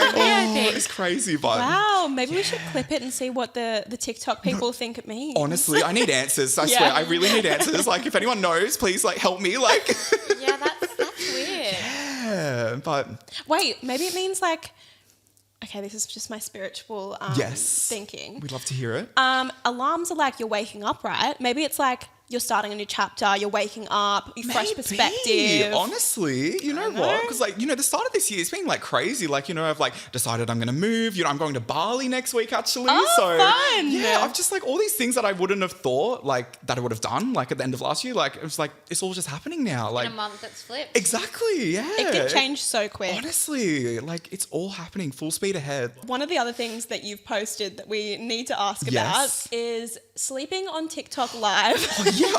A: I think.
B: it's crazy, but
C: Wow, maybe we should clip it and see what the TikTok people think it means.
B: honestly, I need answers. I
C: Yeah.
B: swear, I really need answers. Like, if anyone knows, please like help me. Like,
A: Yeah, that's weird.
B: yeah, but
C: Wait, maybe it means like, okay, this is just my spiritual
B: yes,
C: thinking.
B: we'd love to hear it.
C: Alarms are like you're waking up, right? Maybe it's like you're starting a new chapter, you're waking up, you fresh
B: Maybe.
C: perspective.
B: Honestly, you know what? Because like, you know, the start of this year, it's been like crazy. Like, you know, I've like decided I'm going to move. You know, I'm going to Bali next week actually.
C: Oh,
B: so
C: fun.
B: yeah, I've just like all these things that I wouldn't have thought like that I would have done like at the end of last year. Like it was like it's all just happening now. Like
A: In a month, it's flipped.
B: exactly, yeah.
C: It can change so quick.
B: Honestly, like it's all happening full speed ahead.
C: One of the other things that you've posted that we need to ask
B: Yes.
C: about is sleeping on TikTok live.
B: Yeah.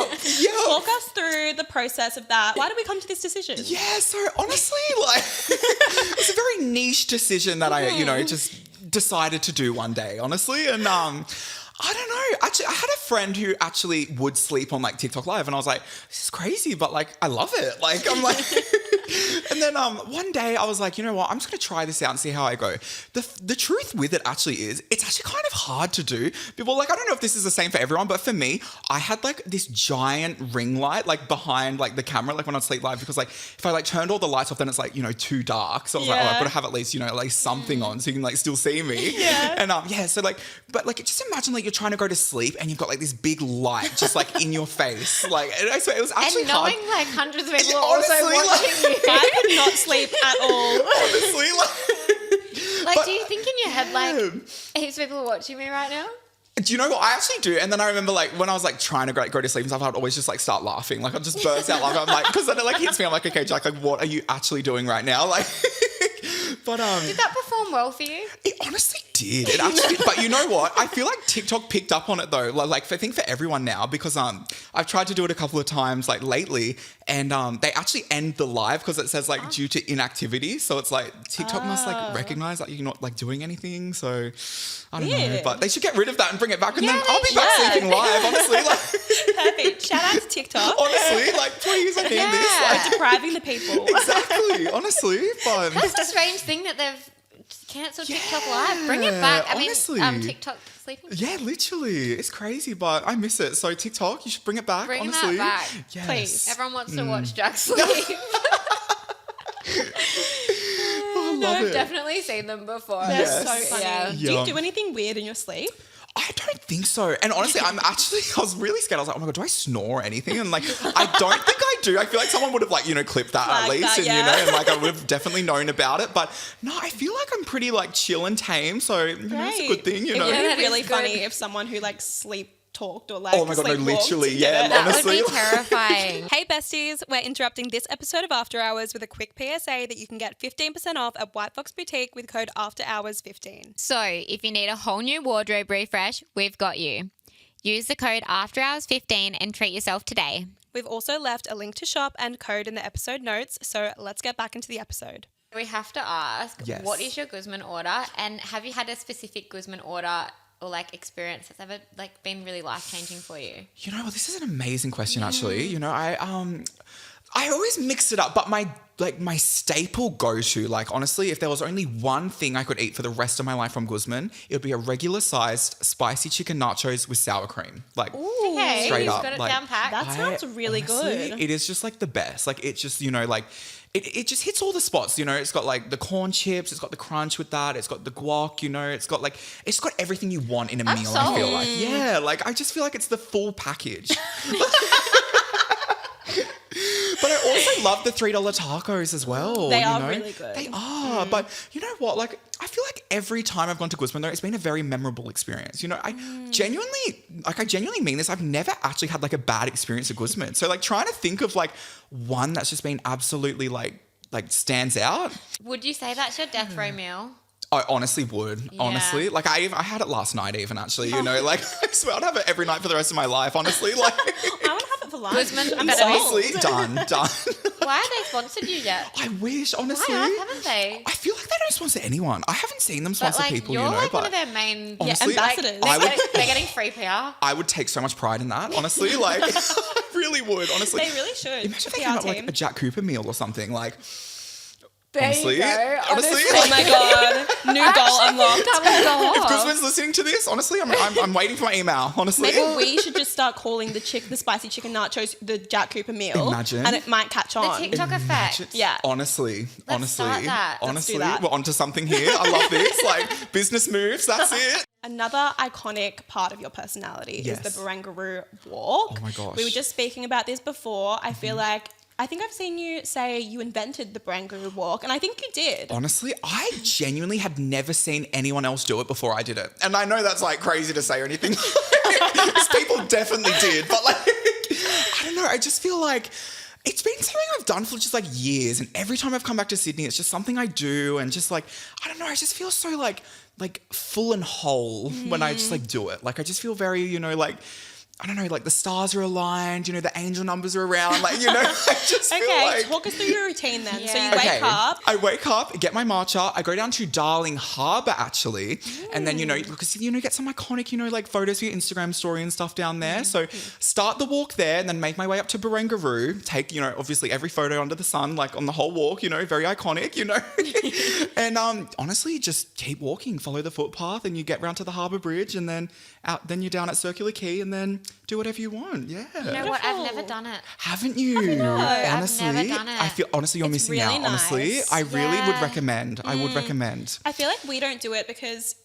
C: Walk us through the process of that. Why did we come to this decision?
B: Yeah, so honestly, like it's a very niche decision that I, you know, just decided to do one day, honestly. And I don't know. Actually, I had a friend who actually would sleep on like TikTok Live, and I was like, this is crazy, but like I love it. Like I'm like and then one day I was like, you know what, I'm just gonna try this out and see how I go. The truth with it actually is it's actually kind of hard to do. People like, I don't know if this is the same for everyone, but for me, I had like this giant ring light like behind like the camera, like when I'd sleep live, because like if I like turned all the lights off, then it's like, you know, too dark. So I was like, oh, I've got to have at least, you know, like something on so you can like still see me.
C: Yeah.
B: And yeah, so like, but like just imagine like you're trying to go to sleep and you've got like this big light just like in your face. Like, and I swear it was actually
A: And knowing
B: hard.
A: like hundreds of people
B: Yeah,
A: are also
B: honestly, like-
A: watching you.
C: I could not sleep at all.
B: Honestly, like,
A: Like,
B: but-
A: do you think in your head, like,
B: Yeah.
A: heaps of people are watching me right now?
B: Do you know what? I actually do. And then I remember like when I was like trying to go to sleep and stuff, I'd always just like start laughing. Like I'd just burst out laughing. I'm like, because then it like hits me. I'm like, okay, Jack, like what are you actually doing right now? Like, but
A: Did that perform well for you?
B: it honestly did. It actually, but you know what? I feel like TikTok picked up on it though. Like I think for everyone now, because I've tried to do it a couple of times like lately, and they actually end the live because it says like due to inactivity. So it's like TikTok must like recognize that you're not like doing anything. So I don't know,
C: Weird.
B: but they should get rid of that and bring it back, and then
A: Yeah,
B: I'll be
A: they
B: back
C: should.
B: sleeping live. Honestly, like
C: Perfect. Shout out to TikTok.
B: honestly, like please, I need
A: Yeah.
B: this. Like,
C: Depriving the people.
B: exactly. Honestly, but
A: That's a strange thing that they've cancelled TikTok Live. Bring it back. I
B: honestly.
A: mean, TikTok sleeping.
B: yeah, literally, it's crazy, but I miss it. So TikTok, you should bring it back.
A: Bring that
B: honestly,
A: back.
B: yes.
C: Please.
A: Everyone wants to watch Jack sleep.
B: I love
A: I've
B: it.
A: definitely seen them before.
C: They're
B: Yes.
C: so funny.
A: Yeah.
C: Do you
B: Yeah.
C: do anything weird in your sleep?
B: I don't think so. And honestly, I was really scared. I was like, oh my God, do I snore or anything? And like, I don't think I do. I feel like someone would have like, clipped that at
C: Flagged
B: least.
C: that,
B: And,
C: yeah.
B: and like, I would have definitely known about it. But no, I feel like I'm pretty like chill and tame. So, it's a good thing,
C: It
B: know.
C: would
A: that
C: be
A: is
C: really
A: good.
C: funny if someone who like sleep talked or like
B: Oh my God, no,
C: sleepwalked
B: literally,
C: did
B: yeah,
C: it.
A: That
B: honestly.
A: would be terrifying.
D: Hey besties, we're interrupting this episode of After Hours with a quick PSA that you can get 15% off at White Fox Boutique with code AFTERHOURS15.
A: So, if you need a whole new wardrobe refresh, we've got you. Use the code AFTERHOURS15 and treat yourself today.
D: We've also left a link to shop and code in the episode notes, so let's get back into the episode.
A: We have to ask,
B: Yes.
A: what is your Guzman order? And have you had a specific Guzman order or like experience that's ever like been really life-changing for you?
B: You know, this is an amazing question, actually. You know, I always mix it up, but my staple go-to, like honestly, if there was only one thing I could eat for the rest of my life from Guzman, it would be a regular-sized spicy chicken nachos with sour cream. Like
A: Okay,
B: straight
A: you've
B: up,
A: got it
B: like,
A: down packed.
C: That sounds really
B: honestly,
C: good.
B: It is just like the best. Like it just, like it just hits all the spots. It's got like the corn chips, it's got the crunch with that, it's got the guac, it's got everything you want in a
A: I'm
B: meal, I feel
A: sold.
B: like. Yeah, like I just feel like it's the full package. But I also love the $3 tacos as well.
C: They are really good.
B: They are. But you know what? Like, I feel like every time I've gone to Guzman, though, it's been a very memorable experience. I genuinely mean this. I've never actually had like a bad experience at Guzman. So like trying to think of like one that's just been absolutely like stands out.
A: Would you say that's your death row meal?
B: I honestly would. Honestly, like I had it last night even actually. Like I swear I'd have it every night for the rest of my life. Honestly, like
C: I want to have it for lunch.
A: Guzman
C: I'm
A: better be-
C: sold.
B: honestly, done.
A: Why have they sponsored you yet?
B: I wish, honestly.
A: Why haven't they?
B: I feel like they don't sponsor anyone. I haven't seen them
A: But
B: sponsor
A: like
B: people,
A: you're like
B: but
A: one of their main
B: honestly,
C: ambassadors.
B: I would,
A: they're getting free PR.
B: I would take so much pride in that, honestly. Like, I really would, honestly.
C: They really should.
B: Imagine if
C: The
B: they came
C: PR
B: out with
C: team.
B: like a Jack Cooper meal or something. Like,
A: There
B: honestly,
A: you go.
B: honestly,
C: Oh my god, new goal unlocked.
A: That would go
B: if
A: off.
B: Guzman's listening to this, honestly, I'm waiting for my email. Honestly,
C: Maybe we should just start calling the spicy chicken nachos the Jack Cooper meal.
B: Imagine.
C: And it might catch
A: The
C: on.
A: TikTok effect.
C: Yeah.
B: Honestly,
A: start that. Let's
B: honestly,
C: do that.
B: we're onto something here. I love this. Like business moves. That's it.
C: Another iconic part of your personality is
B: Yes.
C: the Barangaroo walk.
B: Oh my gosh.
C: We were just speaking about this before. I feel like I think I've seen you say you invented the Barangaroo walk, and I think you did.
B: Honestly, I genuinely had never seen anyone else do it before I did it. And I know that's like crazy to say or anything. Because people definitely did. But like, I don't know. I just feel like it's been something I've done for just like years. And every time I've come back to Sydney, it's just something I do. And just like, I don't know, I just feel so like full and whole when I just like do it. Like I just feel very, like, I don't know, like the stars are aligned, the angel numbers are around, like, I just feel
C: Okay,
B: like...
C: talk us through your routine then. So you
A: Yeah.
C: wake up.
B: I wake up, get my matcha. I go down to Darling Harbour actually, and then because get some iconic like photos for your Instagram story and stuff down there. So start the walk there, and then make my way up to Barangaroo. Take obviously every photo under the sun, like on the whole walk. Very iconic. And honestly, just keep walking, follow the footpath, and you get round to the Harbour Bridge, and then out. Then you're down at Circular Quay, and then do whatever you want. Yeah.
A: You know what? I've
C: Beautiful.
A: never done it.
B: Haven't you?
A: I've
B: Honestly,
A: never done it.
B: I feel honestly you're
C: It's
B: missing
C: really
B: out. Honestly,
C: nice.
B: I really would
A: Yeah.
B: recommend. I would recommend.
C: I feel like we don't do it because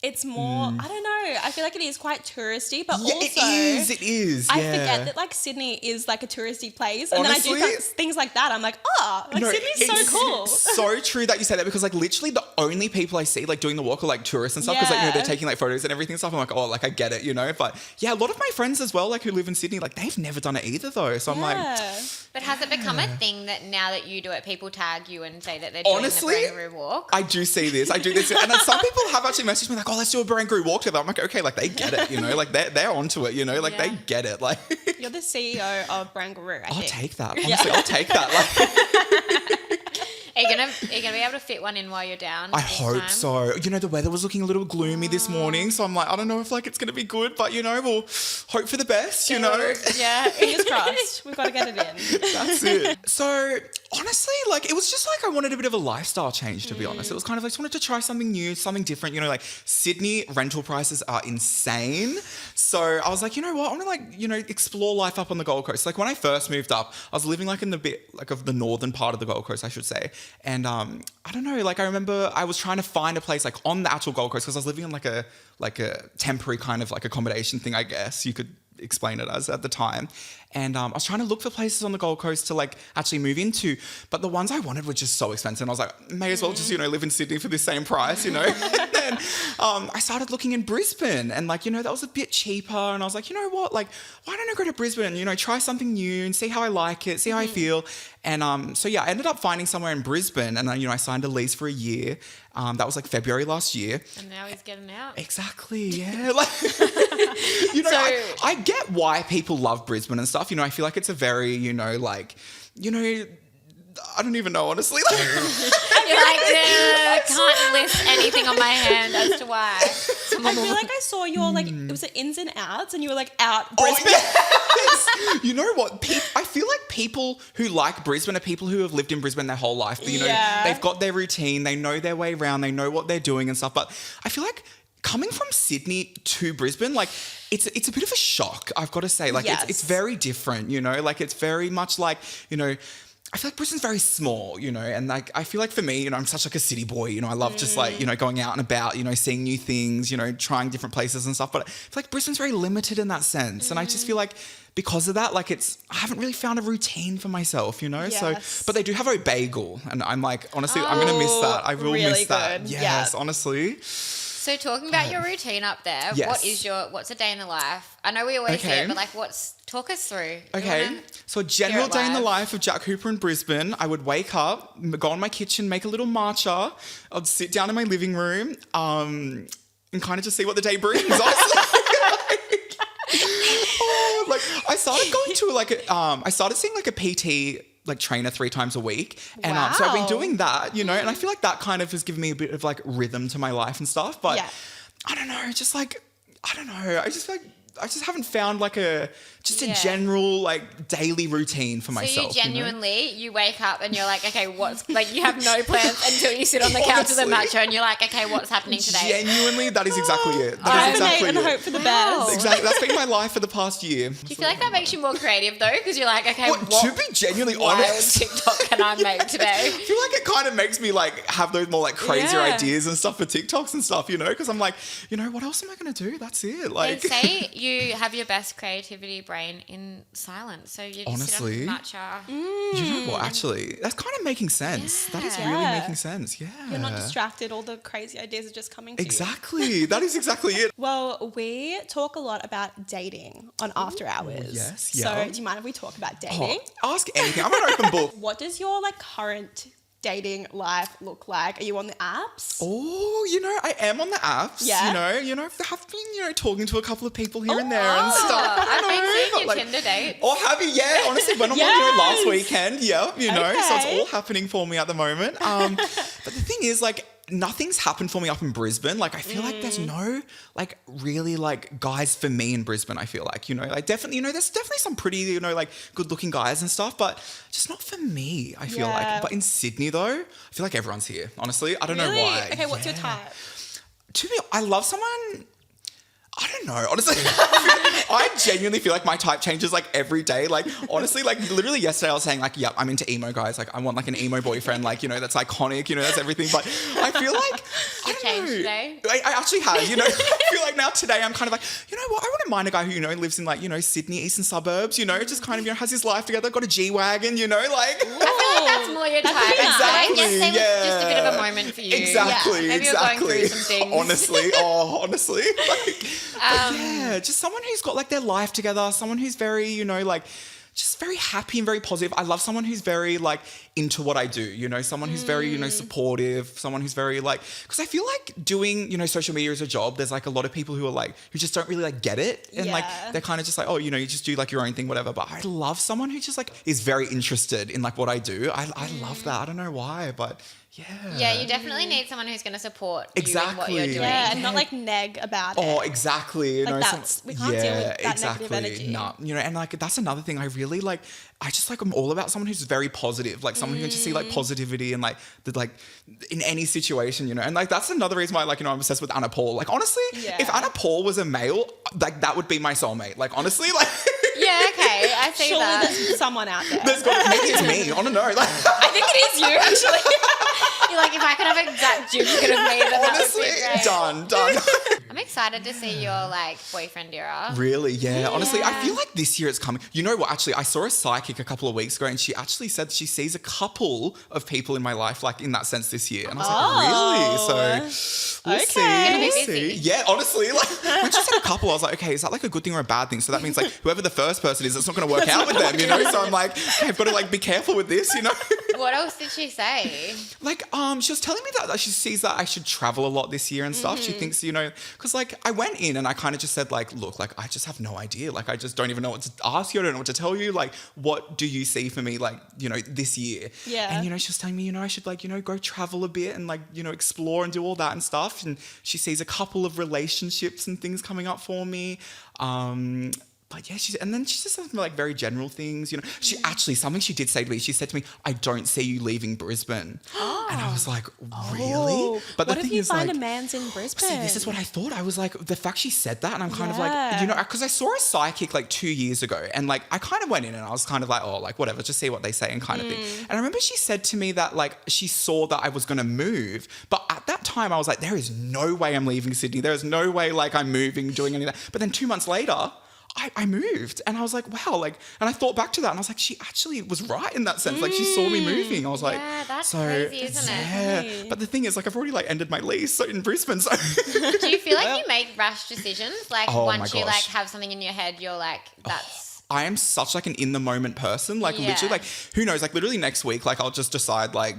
D: it's more, I don't know, I feel like it is quite touristy, but
B: Yeah,
D: also
B: it is.
D: I
B: yeah.
D: forget that like Sydney is like a touristy place, and
B: Honestly,
D: then I do things like that. I'm like, Sydney's
B: it's
D: so cool.
B: So true that you say that, because like literally the only people I see like doing the walk are like tourists and stuff, because like, you know, they're
D: Yeah.
B: taking like photos and everything and stuff. I'm like, oh, like I get it, you know. But yeah, a lot of my friends as well, like who live in Sydney, like they've never done it either though. So I'm like,
A: But has it become a thing that now that you do it, people tag you and say that they're doing
B: honestly,
A: the Barangaroo walk?
B: I do see this. I do this. And then some people have actually messaged me like, oh, let's do a Barangaroo walk together. I'm like, okay, like they get it, you know, like they're onto it, you know, like they get it. Like
D: You're the CEO of Barangaroo, I
B: I'll
D: think.
B: take that. Honestly, I'll take that. Like
A: Are you gonna be able to fit one in while you're down?
B: I
A: this
B: hope
A: time?
B: so. You know, the weather was looking a little gloomy this morning, so I'm like, I don't know if like it's gonna be good, but you know, we'll hope for the best, you know.
D: Yeah, fingers crossed. We've got to get it in.
B: That's it. So honestly, like it was just like I wanted a bit of a lifestyle change, to be honest. It was kind of like I just wanted to try something new, something different. You know, like Sydney rental prices are insane. So I was like, you know what? I want to like, you know, explore life up on the Gold Coast. Like when I first moved up, I was living like in the bit like of the northern part of the Gold Coast, I should say. And I don't know, like I remember I was trying to find a place like on the actual Gold Coast, because I was living in like a temporary kind of like accommodation thing, I guess you could explain it as at the time. And I was trying to look for places on the Gold Coast to like actually move into, but the ones I wanted were just so expensive. And I was like, may as well just, you know, live in Sydney for the same price, you know. And then I started looking in Brisbane, and like, you know, that was a bit cheaper. And I was like, you know what, like, why don't I go to Brisbane, you know, try something new and see how I like it, see how I feel. And so yeah, I ended up finding somewhere in Brisbane, and you know, I signed a lease for a year. That was like February last year.
A: And now he's getting out.
B: Exactly, yeah. Like, you know, I get why people love Brisbane and stuff. You know, I feel like it's a very, you know, like, you know, I don't even know, honestly.
A: You're like, can't list anything on my hand as to why.
D: I feel like I saw your like, it was the ins and outs, and you were like out
B: Oh,
D: Brisbane.
B: yes. You know what? I feel like people who like Brisbane are people who have lived in Brisbane their whole life. You know, they've got their routine, they know their way around, they know what they're doing and stuff. But I feel like coming from Sydney to Brisbane, like it's a bit of a shock, I've got to say. Like it's very different, you know, like it's very much like, you know, I feel like Brisbane's very small, you know, and like I feel like for me, you know, I'm such like a city boy, you know, I love just like, you know, going out and about, you know, seeing new things, you know, trying different places and stuff. But I feel like Brisbane's very limited in that sense. And I just feel like because of that, like I haven't really found a routine for myself, you know?
D: Yes.
B: So, but they do have a bagel, and I'm like, honestly, I'm going to miss that. I will
D: really
B: miss that.
D: good.
B: Yes,
D: Yeah.
B: honestly.
A: So talking about your routine up there,
B: Yes.
A: what's a day in the life? I know we always say
B: Okay.
A: it, but like talk us through. You
B: Okay,
A: wanna-
B: so a general
A: it
B: day in the
A: live.
B: life of Jack Hooper in Brisbane. I would wake up, go in my kitchen, make a little matcha. I'd sit down in my living room, and kind of just see what the day brings. Like I started going to I started seeing like a PT like trainer 3 times a week, and so I've been
D: Wow.
B: doing that, you know, and I feel like that kind of has given me a bit of like rhythm to my life and stuff. But
D: Yeah.
B: I don't know, just like I don't know, I just feel like I just haven't found like a
A: Yeah.
B: general like daily routine for
A: So
B: myself.
A: you genuinely, you wake up and you're like, okay, what's like you have no plans until you sit on the couch with a
B: Honestly.
A: matcha and you're like, okay, what's happening today?
B: Genuinely, that is exactly it. That
D: Hibernate
B: is exactly
D: and
B: it.
D: hope for the
A: Wow.
D: best.
B: Exactly. That's been my life for the past year.
A: Do you feel like that makes you more creative though? Because you're like, okay,
B: Well,
A: what
B: to be genuinely
A: wild
B: honest,
A: TikTok can I make today?
B: I feel like it kind of makes me like have those more like crazier
A: Yeah.
B: ideas and stuff for TikToks and stuff, you know? Because I'm like, you know, what else am I going to do? That's it.
A: They
B: Like,
A: say you have your best creativity brain in silence. So you just
B: Honestly.
A: sit on matcha.
B: you know what? Actually, that's kind of making sense. That is really
D: Yeah.
B: making sense. Yeah.
D: You're not distracted. All the crazy ideas are just coming to you.
B: Exactly. That is exactly it.
D: Well, we talk a lot about dating on After Hours.
B: yes,
D: So
B: yeah.
D: do you mind if we talk about
B: Oh,
D: dating?
B: ask anything. I'm an open book.
D: What does your like current dating life look like? Are you on the apps?
B: Oh, you know, I am on the apps.
D: Yeah.
B: You know, I've been, you know, talking to a couple of people here and there and stuff.
A: I've been seeing
B: But,
A: your
B: like,
A: Tinder dates.
B: Oh, have you? Yeah, honestly, went on one, you know, last weekend. Yeah, you know, so it's
D: Okay.
B: all happening for me at the moment. But the thing is, like, nothing's happened for me up in Brisbane. Like, I feel like there's no, like, really, like, guys for me in Brisbane, I feel like, you know, like, definitely, you know, there's definitely some pretty, you know, like, good-looking guys and stuff, but just not for me, I feel
D: Yeah.
B: like. But in Sydney, though, I feel like everyone's here, honestly. I don't know
D: Really?
B: why.
D: Okay, what's your
B: Yeah.
D: type?
B: To be, I love someone. I don't know. Honestly, I genuinely feel like my type changes like every day. Like honestly, like literally yesterday I was saying like, yep, I'm into emo guys. Like I want like an emo boyfriend. Like, you know, that's iconic, you know, that's everything. But I feel like, I don't
A: changed
B: know.
A: today?
B: I actually have, you know, I feel like now today I'm kind of like, you know what, I wouldn't mind a guy who, you know, lives in like, you know, Sydney, eastern suburbs, you know, just kind of, you know, has his life together, got a G-Wagon, you know, like.
A: I feel like that's more your type.
B: Exactly,
A: Yesterday was just a bit of a
B: yeah.
A: moment for you.
B: Exactly,
A: Maybe
B: exactly.
A: you're going through some things.
B: Honestly. Like, but yeah, just someone who's got like their life together, someone who's very, you know, like just very happy and very positive. I love someone who's very like into what I do, you know, someone who's very, you know, supportive, someone who's very like, because I feel like doing, you know, social media as a job, there's like a lot of people who are like, who just don't really like get it. And like, they're kind of just like, oh, you know, you just do like your own thing, whatever. But I love someone who just like is very interested in like what I do. I love that. I don't know why, but yeah.
A: Yeah, you definitely need someone who's going to support you in what
B: Exactly.
A: you're doing.
C: Yeah, and not like neg about it.
B: Oh, exactly. You
C: Like
B: know,
C: that's- we can't deal with that negative energy.
B: No, you know, and like that's another thing I really like. I just like I'm all about someone who's very positive, like someone who can just see like positivity and like the like in any situation, you know. And like that's another reason why like, you know, I'm obsessed with Anna Paul. Like honestly, if Anna Paul was a male, like that would be my soulmate. Like honestly, like
A: Yeah, okay, I see
C: Surely
A: that.
C: there's someone out there.
B: there's got maybe it's me. I don't know. Like
A: I think it is you, actually. You're like, if I could have an exact duplicate of me, then that would
B: honestly,
A: be great.
B: done.
A: I'm excited to see your like boyfriend era.
B: Really? Yeah. Honestly, I feel like this year it's coming. You know what? Actually, I saw a psychic a couple of weeks ago and she actually said she sees a couple of people in my life, like in that sense this year. And I was like, really? So we'll see.
A: Gonna be
B: We'll
A: busy.
B: see. Yeah, honestly, like when she said a couple, I was like, okay, is that like a good thing or a bad thing? So that means like whoever the first person is, it's not going to work out with them, you know? So I'm like, okay, I've got to like be careful with this, you know?
A: What else did she say?
B: Like, she was telling me that she sees that I should travel a lot this year and stuff. She thinks, you know, because like I went in and I kind of just said like, look, like I just have no idea. Like I just don't even know what to ask you. I don't know what to tell you. Like, what do you see for me, like, you know, this year?
C: Yeah.
B: And, you know, she was telling me, you know, I should like, you know, go travel a bit and like, you know, explore and do all that and stuff. And she sees a couple of relationships and things coming up for me. But yeah, and then she just said some like very general things, you know. She actually, something she did say to me, she said to me, I don't see you leaving Brisbane. And I was like, really? But the
C: what
B: thing
C: if you
B: is
C: find
B: like,
C: a man's in Brisbane?
B: see, this is what I thought. I was like, the fact she said that, and I'm kind of like, you know, because I saw a psychic like 2 years ago, and like I kind of went in and I was kind of like, oh, like whatever, just see what they say and kind of thing. And I remember she said to me that like she saw that I was going to move, but at that time I was like, there is no way I'm leaving Sydney. There is no way like I'm moving, doing any of that. But then 2 months later, I moved and I was like, wow, like, and I thought back to that and I was like, she actually was right in that sense. Like she saw me moving. I was like,
A: Yeah, that's crazy, isn't it?
B: yeah. But the thing is, like, I've already like ended my lease in Brisbane. So
A: Do you feel like you make rash decisions? Like
B: Oh my
A: once you like
B: gosh.
A: have something in your head, you're like, that's
B: I am such like an in the moment person. Like
A: Yeah.
B: literally, like who knows? Like literally next week, like I'll just decide, like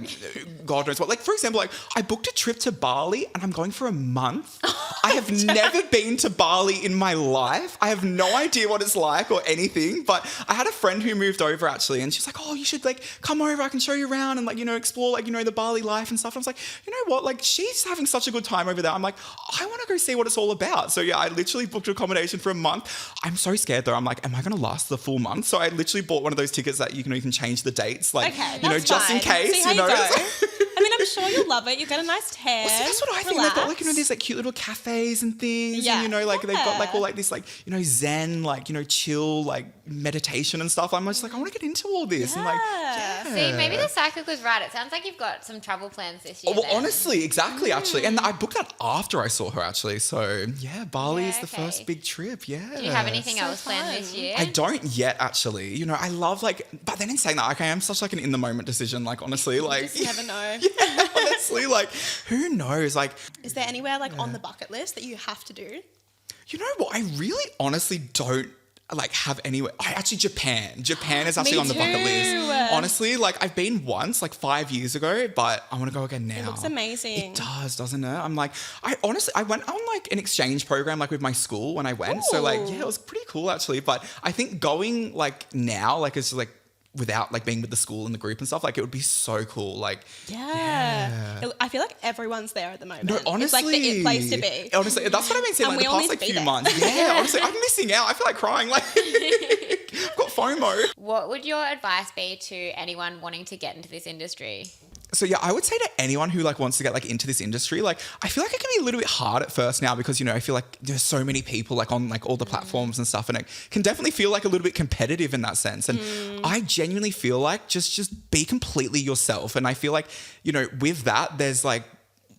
B: God knows what. Like for example, like I booked a trip to Bali and I'm going for a month. I have never been to Bali in my life. I have no idea what it's like or anything. But I had a friend who moved over actually, and she's like, "Oh, you should like come over. I can show you around and like, you know, explore like, you know, the Bali life and stuff." And I was like, you know what? Like she's having such a good time over there. I'm like, I want to go see what it's all about. So yeah, I literally booked accommodation for a month. I'm so scared though. I'm like, am I going to last the full month? So I literally bought one of those tickets that you can change the dates, like
C: Okay,
B: you know,
C: that's
B: just in
C: fine.
B: case,
C: See how
B: you know.
C: you go. I mean, I'm sure you'll love it. You get a nice tan.
B: See, that's what I think. They've got like, you know, these like cute little cafes and things.
C: Yeah.
B: And, you know, like they've got like
C: Yeah.
B: all like this like, you know, Zen, like, you know, chill, like meditation and stuff. I'm just like, I want to get into all this. And like, yeah.
A: See, maybe the psychic was right. It sounds like you've got some travel plans this year.
B: Oh, well,
A: then.
B: honestly, exactly, actually. And I booked that after I saw her, actually. So, yeah, Bali
A: Yeah,
B: is the
A: okay.
B: first big trip. Yeah.
A: Do you have anything
C: So
A: else planned
C: fun.
A: this year?
B: I don't yet, actually. You know, I love like, but then in saying that, like, I am such like an in the moment decision. Like, honestly, like,
C: You never know.
B: yeah, honestly, like, who knows? Like,
C: Is there anywhere like on the bucket list that you have to do?
B: you know what? I really honestly don't like have anywhere. Japan is actually on the bucket
C: too.
B: list. Honestly, like I've been once like 5 years ago, but I want to go again now.
C: It looks amazing.
B: It does, doesn't it? I'm like, I went on like an exchange program like with my school when I went. So like, yeah, it was pretty cool actually. But I think going like now, like it's like without like being with the school and the group and stuff, like it would be so cool. Like,
C: Yeah. I feel like everyone's there at the moment.
B: no, honestly,
C: It's like the it place to be.
B: Honestly, that's what I've been saying
C: And
B: like
C: we
B: the
C: all
B: past
C: need
B: like
C: to be
B: few
C: there.
B: months. Yeah, honestly, I'm missing out. I feel like crying. Like, I've got FOMO.
A: What would your advice be to anyone wanting to get into this industry?
B: So yeah, I would say to anyone who like wants to get like into this industry, like I feel like it can be a little bit hard at first now because, you know, I feel like there's so many people like on like all the platforms and stuff, and it can definitely feel like a little bit competitive in that sense. And I genuinely feel like just be completely yourself. And I feel like, you know, with that,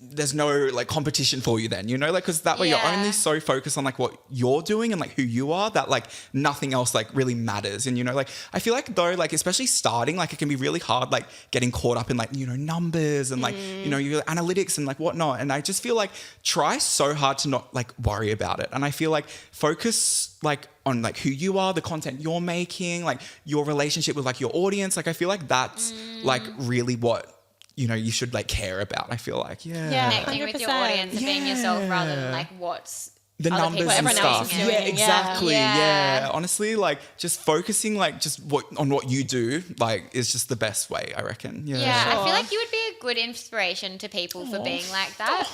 B: there's no like competition for you then, you know, like, because that way you're only so focused on like what you're doing and like who you are that like nothing else like really matters. And, you know, like I feel like though, like especially starting, like it can be really hard like getting caught up in like, you know, numbers and like, you know, your analytics and like whatnot. And I just feel like try so hard to not like worry about it. And I feel like focus like on like who you are, the content you're making, like your relationship with like your audience. Like I feel like that's like really what, you know, you should like care about. I feel like,
A: Connecting with your
C: 100%.
A: audience and being yourself rather than like what's
B: the
A: other
B: numbers
A: people,
B: and
A: everyone else
B: stuff.
A: is
B: Yeah,
A: doing.
B: exactly.
A: Yeah.
B: Yeah. Honestly, like just focusing like just on what you do, like is just the best way, I reckon. Yeah.
A: Yeah, I
C: Sure.
A: feel like you would be a good inspiration to people for being like that.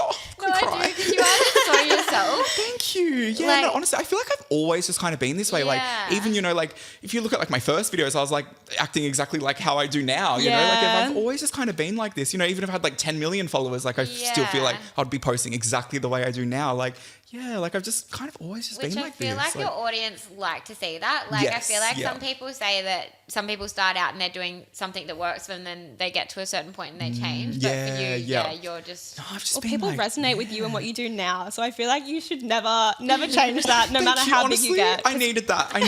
B: Oh,
A: No, I do, because you are so yourself.
B: Thank you. Yeah,
A: Like-
B: no, honestly, I feel like I've always just kind of been this way. Like,
A: Yeah.
B: even, you know, like if you look at like my first videos, I was like acting exactly like how I do now, you know, like
C: Yeah.
B: I've always just kind of been like this, you know, even if I had like 10 million followers, like I still feel like
A: Yeah.
B: I'd be posting exactly the way I do now. Like, yeah, like I've just kind of always just
A: Which
B: been
A: I
B: like
A: feel
B: this.
A: like your audience like to see that. Like I
B: Yes,
A: feel like
B: yeah.
A: some people say that some people start out and they're doing something that works for them, and then they get to a certain point and they change. But for
B: yeah,
A: you,
B: yeah.
A: you're just
B: No, I've just
C: Well,
B: been
C: people
B: like,
C: resonate with you and what you do now. So I feel like you should never change that, no
B: Thank
C: matter
B: you.
C: how
B: Honestly,
C: big you get.
B: I needed that. Like,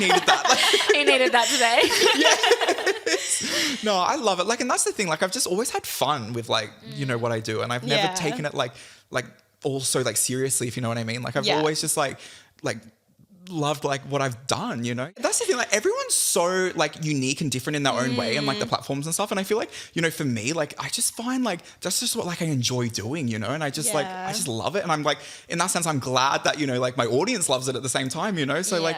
A: he needed that today.
B: no, I love it. Like, and that's the thing. Like, I've just always had fun with like, you know, what I do, and I've never
C: Yeah.
B: taken it like also like seriously, if you know what I mean. Like, I've
C: Yeah.
B: always just like loved like what I've done, you know. That's the thing. Like, everyone's so like unique and different in their own way, and like the platforms and stuff. And I feel like, you know, for me, like I just find like that's just what like I enjoy doing, you know. And I just like
C: Yeah.
B: I just love it, and I'm like in that sense, I'm glad that, you know, like my audience loves it at the same time, you know. So like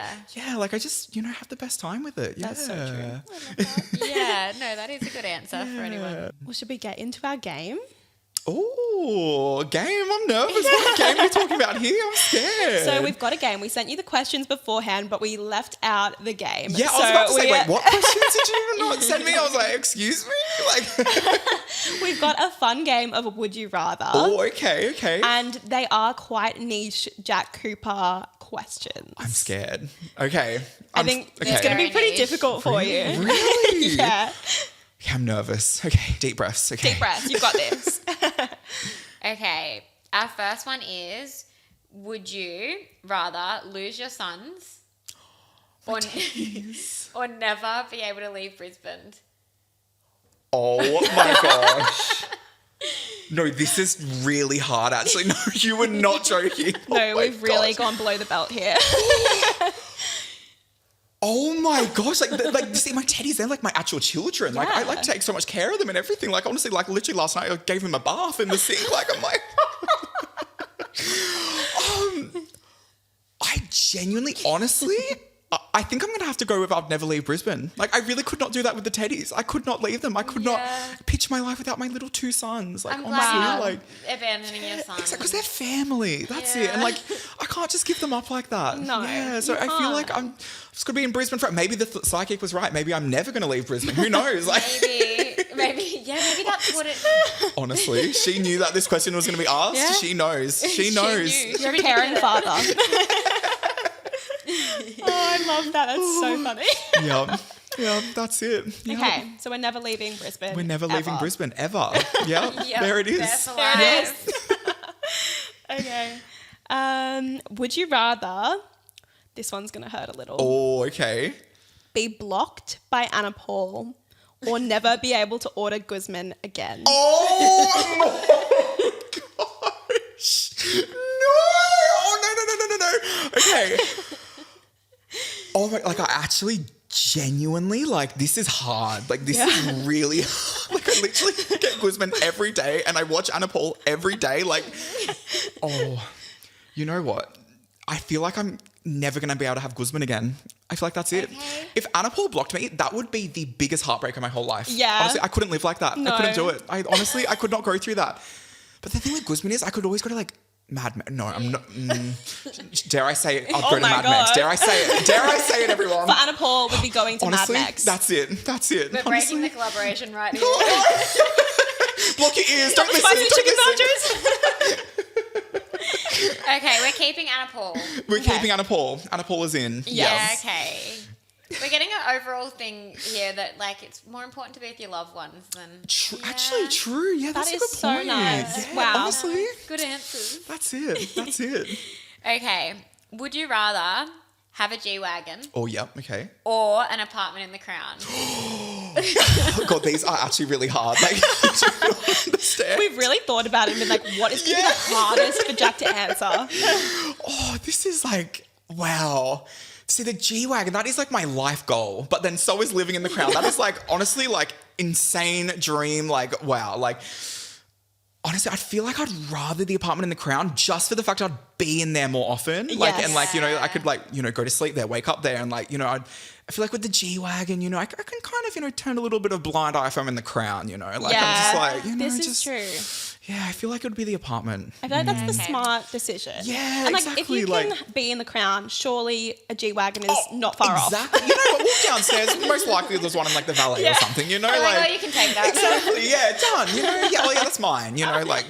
B: like I just, you know, have the best time with it. Yeah.
C: That's so true.
A: Yeah, no, that is a good answer for anyone.
C: Well, should we get into our game?
B: Oh, game. I'm nervous. What game are we talking about here? I'm scared.
C: So we've got a game. We sent you the questions beforehand, but we left out the game.
B: Yeah, I was
C: So
B: about to say,
C: we-
B: wait, what questions did you not send me? I was like, excuse me? Like,
C: We've got a fun game of Would You Rather.
B: oh, okay.
C: And they are quite niche Jack Cooper questions.
B: I'm scared. Okay.
C: I think it's
B: okay.
C: going to be pretty
A: Niche.
C: difficult for you.
B: Really?
C: Yeah.
B: Okay, I'm nervous. Okay, deep breaths. Okay.
C: Deep breaths. You've got this.
A: Okay, our first one is: would you rather lose your sons or or never be able to leave Brisbane?
B: Oh my gosh. No, this is really hard, actually. No, you were not joking.
C: No,
B: Oh my
C: we've really
B: gosh.
C: gone below the belt here.
B: Oh my gosh, like you see my teddies, they're like my actual children. Like I like
C: Yeah.
B: take so much care of them and everything. Like honestly, like literally last night I gave him a bath in the sink. Like I'm like I genuinely, honestly, I think I'm gonna have to go with I'd never leave Brisbane. Like I really could not do that with the teddies. I could not leave them. I could not picture my life without my little two sons. Like
A: I'm
B: honestly,
A: glad
B: like
A: you're abandoning your sons.
B: because they're family. That's it. And like, I can't just give them up like that.
C: No,
B: Yeah. So
C: you
B: I feel like I'm just gonna be in Brisbane for. Maybe the psychic was right. Maybe I'm never gonna leave Brisbane. Who knows? Like,
A: maybe that's what it.
B: honestly, she knew that this question was gonna be asked.
C: Yeah.
B: She knows. She knows.
A: knew.
C: You're a caring father. Oh, I love that. That's so funny.
B: Yeah. That's it. Yep.
C: Okay, so we're never leaving Brisbane.
B: We're never leaving
C: ever.
B: Brisbane ever. Yeah.
A: Yep,
B: There it is.
A: that's
C: There it
A: alive.
C: Okay. Would you rather, this one's going to hurt a little,
B: Oh, okay.
C: be blocked by Anna Paul or never be able to order Guzman again?
B: Oh my gosh. No. Oh, no. Okay. Oh my, like I actually genuinely, like this is hard. Like this is really hard. Like I literally get Guzman every day and I watch Anna Paul every day. Like, oh, you know what? I feel like I'm never going to be able to have Guzman again. I feel like that's it.
A: Okay.
B: If Anna Paul blocked me, that would be the biggest heartbreak of my whole life.
C: Yeah.
B: Honestly, I couldn't live like that.
C: No.
B: I couldn't do it. I could not go through that. But the thing with Guzman is I could always go to like Mad Max. No, I'm not. Dare I say it? I'll go to
C: my
B: Mad Max.
C: God.
B: Dare I say it? Dare I say it, everyone?
C: For Anna Paul would be going to
B: Honestly,
C: Mad Max.
B: that's it. That's it.
A: We're
B: Honestly.
A: breaking the collaboration right here.
B: Block your ears. Don't listen.
D: Spicy
B: Don't
D: chicken
B: listen.
D: nachos.
A: Okay, we're keeping Anna Paul.
B: We're keeping Anna Paul. Anna Paul is in.
A: Yeah,
B: Yes.
A: okay. We're getting an overall thing here that like it's more important to be with your loved ones than
B: Actually, true. Yeah, that's
D: That
B: a good
D: is so
B: point.
D: nice.
B: Yeah,
D: Wow.
B: honestly,
A: good answers.
B: that's it. That's it.
A: Okay, would you rather have a G-Wagon
B: Oh, yeah. Okay.
A: or an apartment in the Crown?
B: Oh, God, these are actually really hard. Like, I don't understand.
D: We've really thought about it and been like, what is going to be the hardest for Jack to answer?
B: Oh, this is like, wow. See, the G-Wagon, that is like my life goal. But then so is living in the Crown. That is like, honestly, like insane dream. Like, wow. Like, honestly, I feel like I'd rather the apartment in the Crown just for the fact I'd be in there more often. Like,
D: Yes.
B: and like, you know, I could like, you know, go to sleep there, wake up there. And like, you know, I feel like with the G-Wagon, you know, I can kind of, you know, turn a little bit of blind eye if I'm in the Crown, you know. Like, I'm just like, you know,
D: this is
B: just,
D: true.
B: yeah, I feel like it would be the apartment.
D: I feel like that's the
A: Okay.
D: smart decision.
B: Yeah,
D: and like if
B: exactly,
D: you can
B: like-
D: be in the Crown, surely a G-Wagon is not far off.
B: Exactly. You know what? Walk downstairs. Most likely there's one in like the valet or something, you know?
A: Oh,
B: like,
A: well, you can take that.
B: exactly. Yeah, done. You know? Yeah, well, yeah, that's mine. You know, like.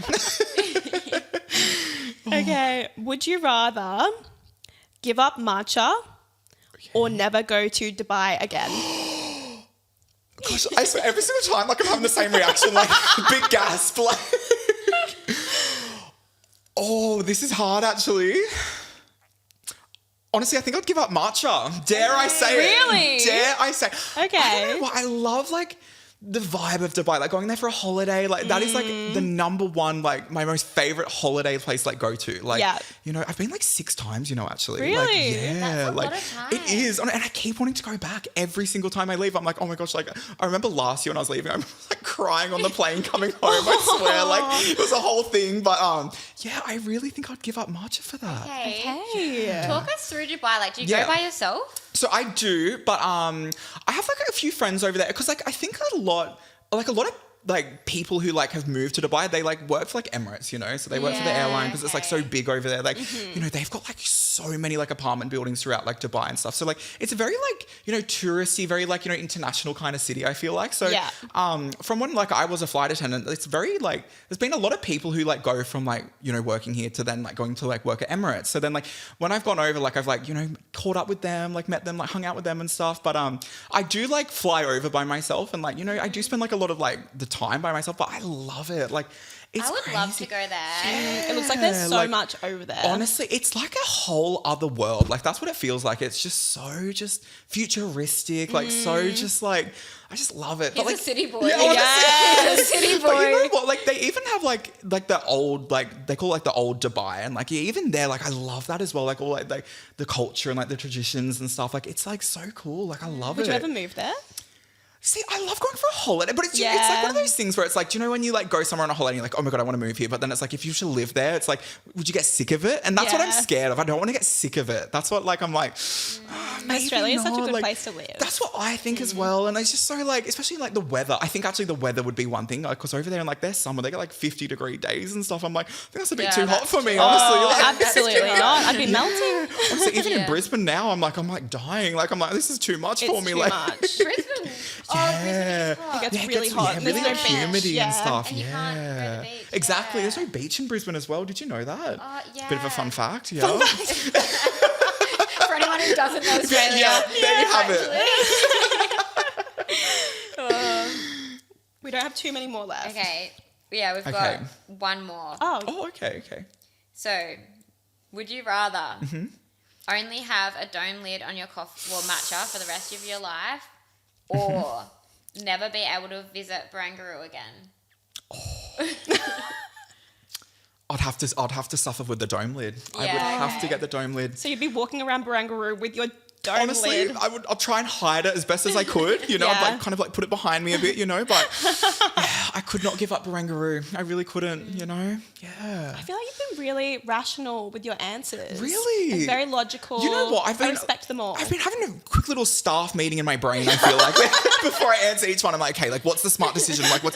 D: Okay, would you rather give up matcha or never go to Dubai again?
B: Gosh, I swear, every single time, like, I'm having the same reaction, like, big gasp, like. Oh, this is hard, actually. Honestly, I think I'd give up matcha. Dare I say
D: Really?
B: it? Dare I say?
D: Okay.
B: I don't know why. I love like the vibe of Dubai, like going there for a holiday. Like that is like the number one, like my most favorite holiday place to like go to. Like,
D: Yeah.
B: you know, I've been like 6 times, you know, actually.
D: Really?
B: Like, yeah.
A: That's a
B: like
A: lot of time.
B: it is. And I keep wanting to go back every single time I leave. I'm like, oh my gosh, like I remember last year when I was leaving, I was like crying on the plane coming home. I swear, like it was a whole thing. But yeah, I really think I'd give up matcha for that.
A: Okay.
D: Hey.
A: Talk us through Dubai. Like, do you
B: Yeah.
A: go by yourself?
B: So I do, but I have like a few friends over there because like I think a lot of like people who like have moved to Dubai, they like work for like Emirates, you know, so they work for the
A: Yeah,
B: airline because it's like so
A: okay.
B: big over there. Like, you know, they've got like so many like apartment buildings throughout like Dubai and stuff. So like it's a very like, you know, touristy, very like, you know, international kind of city, I feel like. So
D: Yeah.
B: from when like I was a flight attendant, it's very like there's been a lot of people who like go from like, you know, working here to then like going to like work at Emirates. So then like when I've gone over, like I've like, you know, caught up with them, like met them, like hung out with them and stuff. But I do like fly over by myself and like, you know, I do spend like a lot of like the time by myself, but I love it. Like it's
A: I would love to
B: crazy.
A: go there.
D: It looks like there's so
B: like,
D: much over there.
B: Honestly, it's like a whole other world. Like that's what it feels like. It's just so just futuristic, like so just like I just love it.
A: He's
B: but like
A: a city boy.
B: Yeah, honestly.
A: He's a city
B: But you know
A: boy.
B: what? Like they even have like the old like they call it like the old Dubai and like yeah, even there like I love that as well. Like all like the culture and like the traditions and stuff. Like it's like so cool. Like I love
D: Would
B: it.
D: you ever move there?
B: See, I love going for a holiday, but it's like one of those things where it's like, do you know when you like go somewhere on a holiday and you're like, oh my God, I want to move here. But then it's like, if you should live there, it's like, would you get sick of it? And that's what I'm
D: Yeah.
B: scared of. I don't want to get sick of it. That's what like, I'm like, maybe
D: Australia is such a
B: not.
D: good
B: Like,
D: place to live.
B: That's what I think as well. And it's just so like, especially like the weather. I think actually the weather would be one thing. Like, cause over there in like their summer, they get like 50-degree days and stuff. I'm like, I think that's a bit
A: Yeah,
B: too hot
A: that's
B: for me,
A: true.
B: honestly.
D: Oh,
B: Like,
D: absolutely not. I'd be melting.
B: honestly, even in
A: Yeah.
B: Brisbane now, I'm like dying. Like, I'm like, this is too much for
D: It's
B: me.
D: too
B: like,
D: much.
A: Brisbane. Oh, Brisbane is hot.
D: It gets
B: it
D: really
B: gets-
D: hot.
B: Yeah,
D: There's
B: really
D: no beach.
B: humidity
D: Yeah.
B: and stuff.
A: And you
B: yeah.
A: can't go to the beach.
B: Exactly.
A: Yeah.
B: There's no beach in Brisbane as well. Did you know that?
A: yeah.
B: Bit of a fun fact. Yeah.
A: For anyone who doesn't know Australia.
B: yeah. There you have it.
D: We don't have too many more left.
A: Okay. Yeah, we've
B: Okay.
A: got one more.
D: Oh,
B: Oh, okay. Okay.
A: So, would you rather
B: Mm-hmm.
A: only have a dome lid on your matcha for the rest of your life, or never be able to visit Barangaroo again?
B: I'd have to suffer with the dome lid. I would
A: Yeah.
B: have to get the dome lid.
D: so you'd be walking around Barangaroo with your dome
B: Honestly,
D: lid.
B: I'll try and hide it as best as I could. You know, I'd
D: Yeah.
B: like kind of like put it behind me a bit. You know, but yeah, I could not give up Barangaroo. I really couldn't. You know. Yeah.
D: I feel like you've been really rational with your answers.
B: Really?
D: And very logical.
B: You know what?
D: I respect them all.
B: I've been having a quick little staff meeting in my brain. I feel like before I answer each one, I'm like, okay, like what's the smart decision? Like what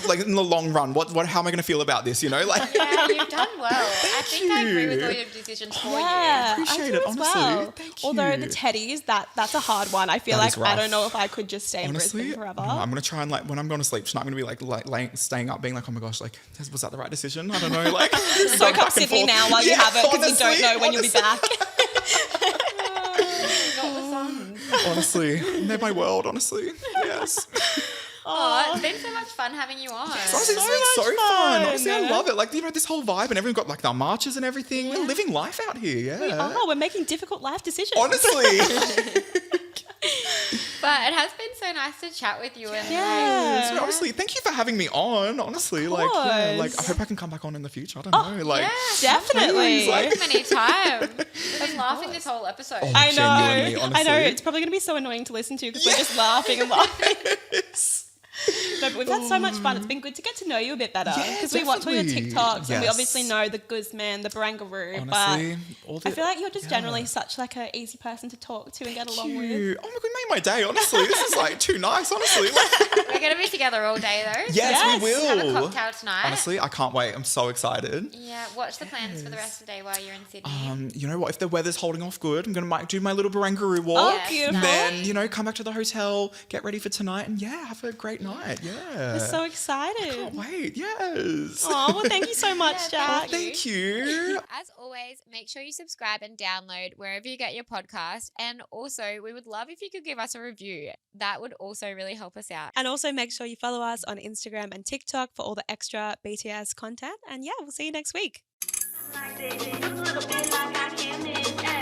B: like in the long run? What? How am I going to feel about this? You know, like.
A: Yeah, you've done well. I think I agree with
B: you.
A: all your decisions for
D: yeah,
B: appreciate
D: I do
B: it,
D: as
B: honestly.
D: well.
B: Thank
D: Although
B: you.
D: the teddies, that's a hard one. I feel
B: That
D: like
B: is
D: I don't
B: rough.
D: know if I could just stay in
B: Honestly,
D: Brisbane forever.
B: I'm gonna try and like when I'm going to sleep tonight, I'm gonna be like like staying up being like, oh my gosh, like, was that the right decision? I don't know. Like,
D: So
B: going
D: come
B: back and
D: Sydney
B: forth.
D: now while you have it because you don't know when you'll be back.
B: Honestly, they're my world, honestly. Yes.
A: Oh, it's been so much fun having you on.
B: Honestly, this is so fun. Honestly, I love it. Like, you know, this whole vibe and everyone got like their marches and everything. We're living life out here. Yeah.
D: We're making difficult life decisions.
B: Honestly.
A: But it has been so nice to chat with you. And
D: Yeah.
B: So honestly, thank you for having me on. Honestly, like, yeah, like I hope I can come back on in the future. I don't know. Like,
D: Definitely.
A: So many times. We've been laughing this whole episode.
D: I
B: Genuinely,
D: know.
B: honestly.
D: I know. It's probably going to be so annoying to listen to because we're just laughing and laughing. No, but we've had so much fun. It's been good to get to know you a bit better
B: Yeah,
D: because we watch all your
B: definitely.
D: TikToks and we
B: Yes.
D: obviously know the Guzman, the Barangaroo.
B: honestly, all
D: But I feel like you're just generally such like an easy person to talk to and get along with.
B: you. Oh my god, made my day. Honestly, this is like too nice. Honestly, like,
A: We're going to be together all day though.
B: yes, we
A: Have a
B: will.
A: cocktail tonight.
B: Honestly, I can't wait. I'm so excited.
A: Yeah, what's the plans for the rest of the day while you're in Sydney?
B: You know what? If the weather's holding off good, I'm gonna do my little Barangaroo walk.
D: Oh, beautiful.
B: And then, you know, come back to the hotel, get ready for tonight, and yeah, have a great night. Yeah.
D: We're so excited.
B: Can't wait. Yes.
D: Oh, well, thank you so much, Jack.
B: Thank you.
A: As always, make sure you subscribe and download wherever you get your podcast. And also, we would love if you could give us a review. That would also really help us out.
D: And also make sure you follow us on Instagram and TikTok for all the extra BTS content. And yeah, we'll see you next week.
E: Like this, a little bit like I can.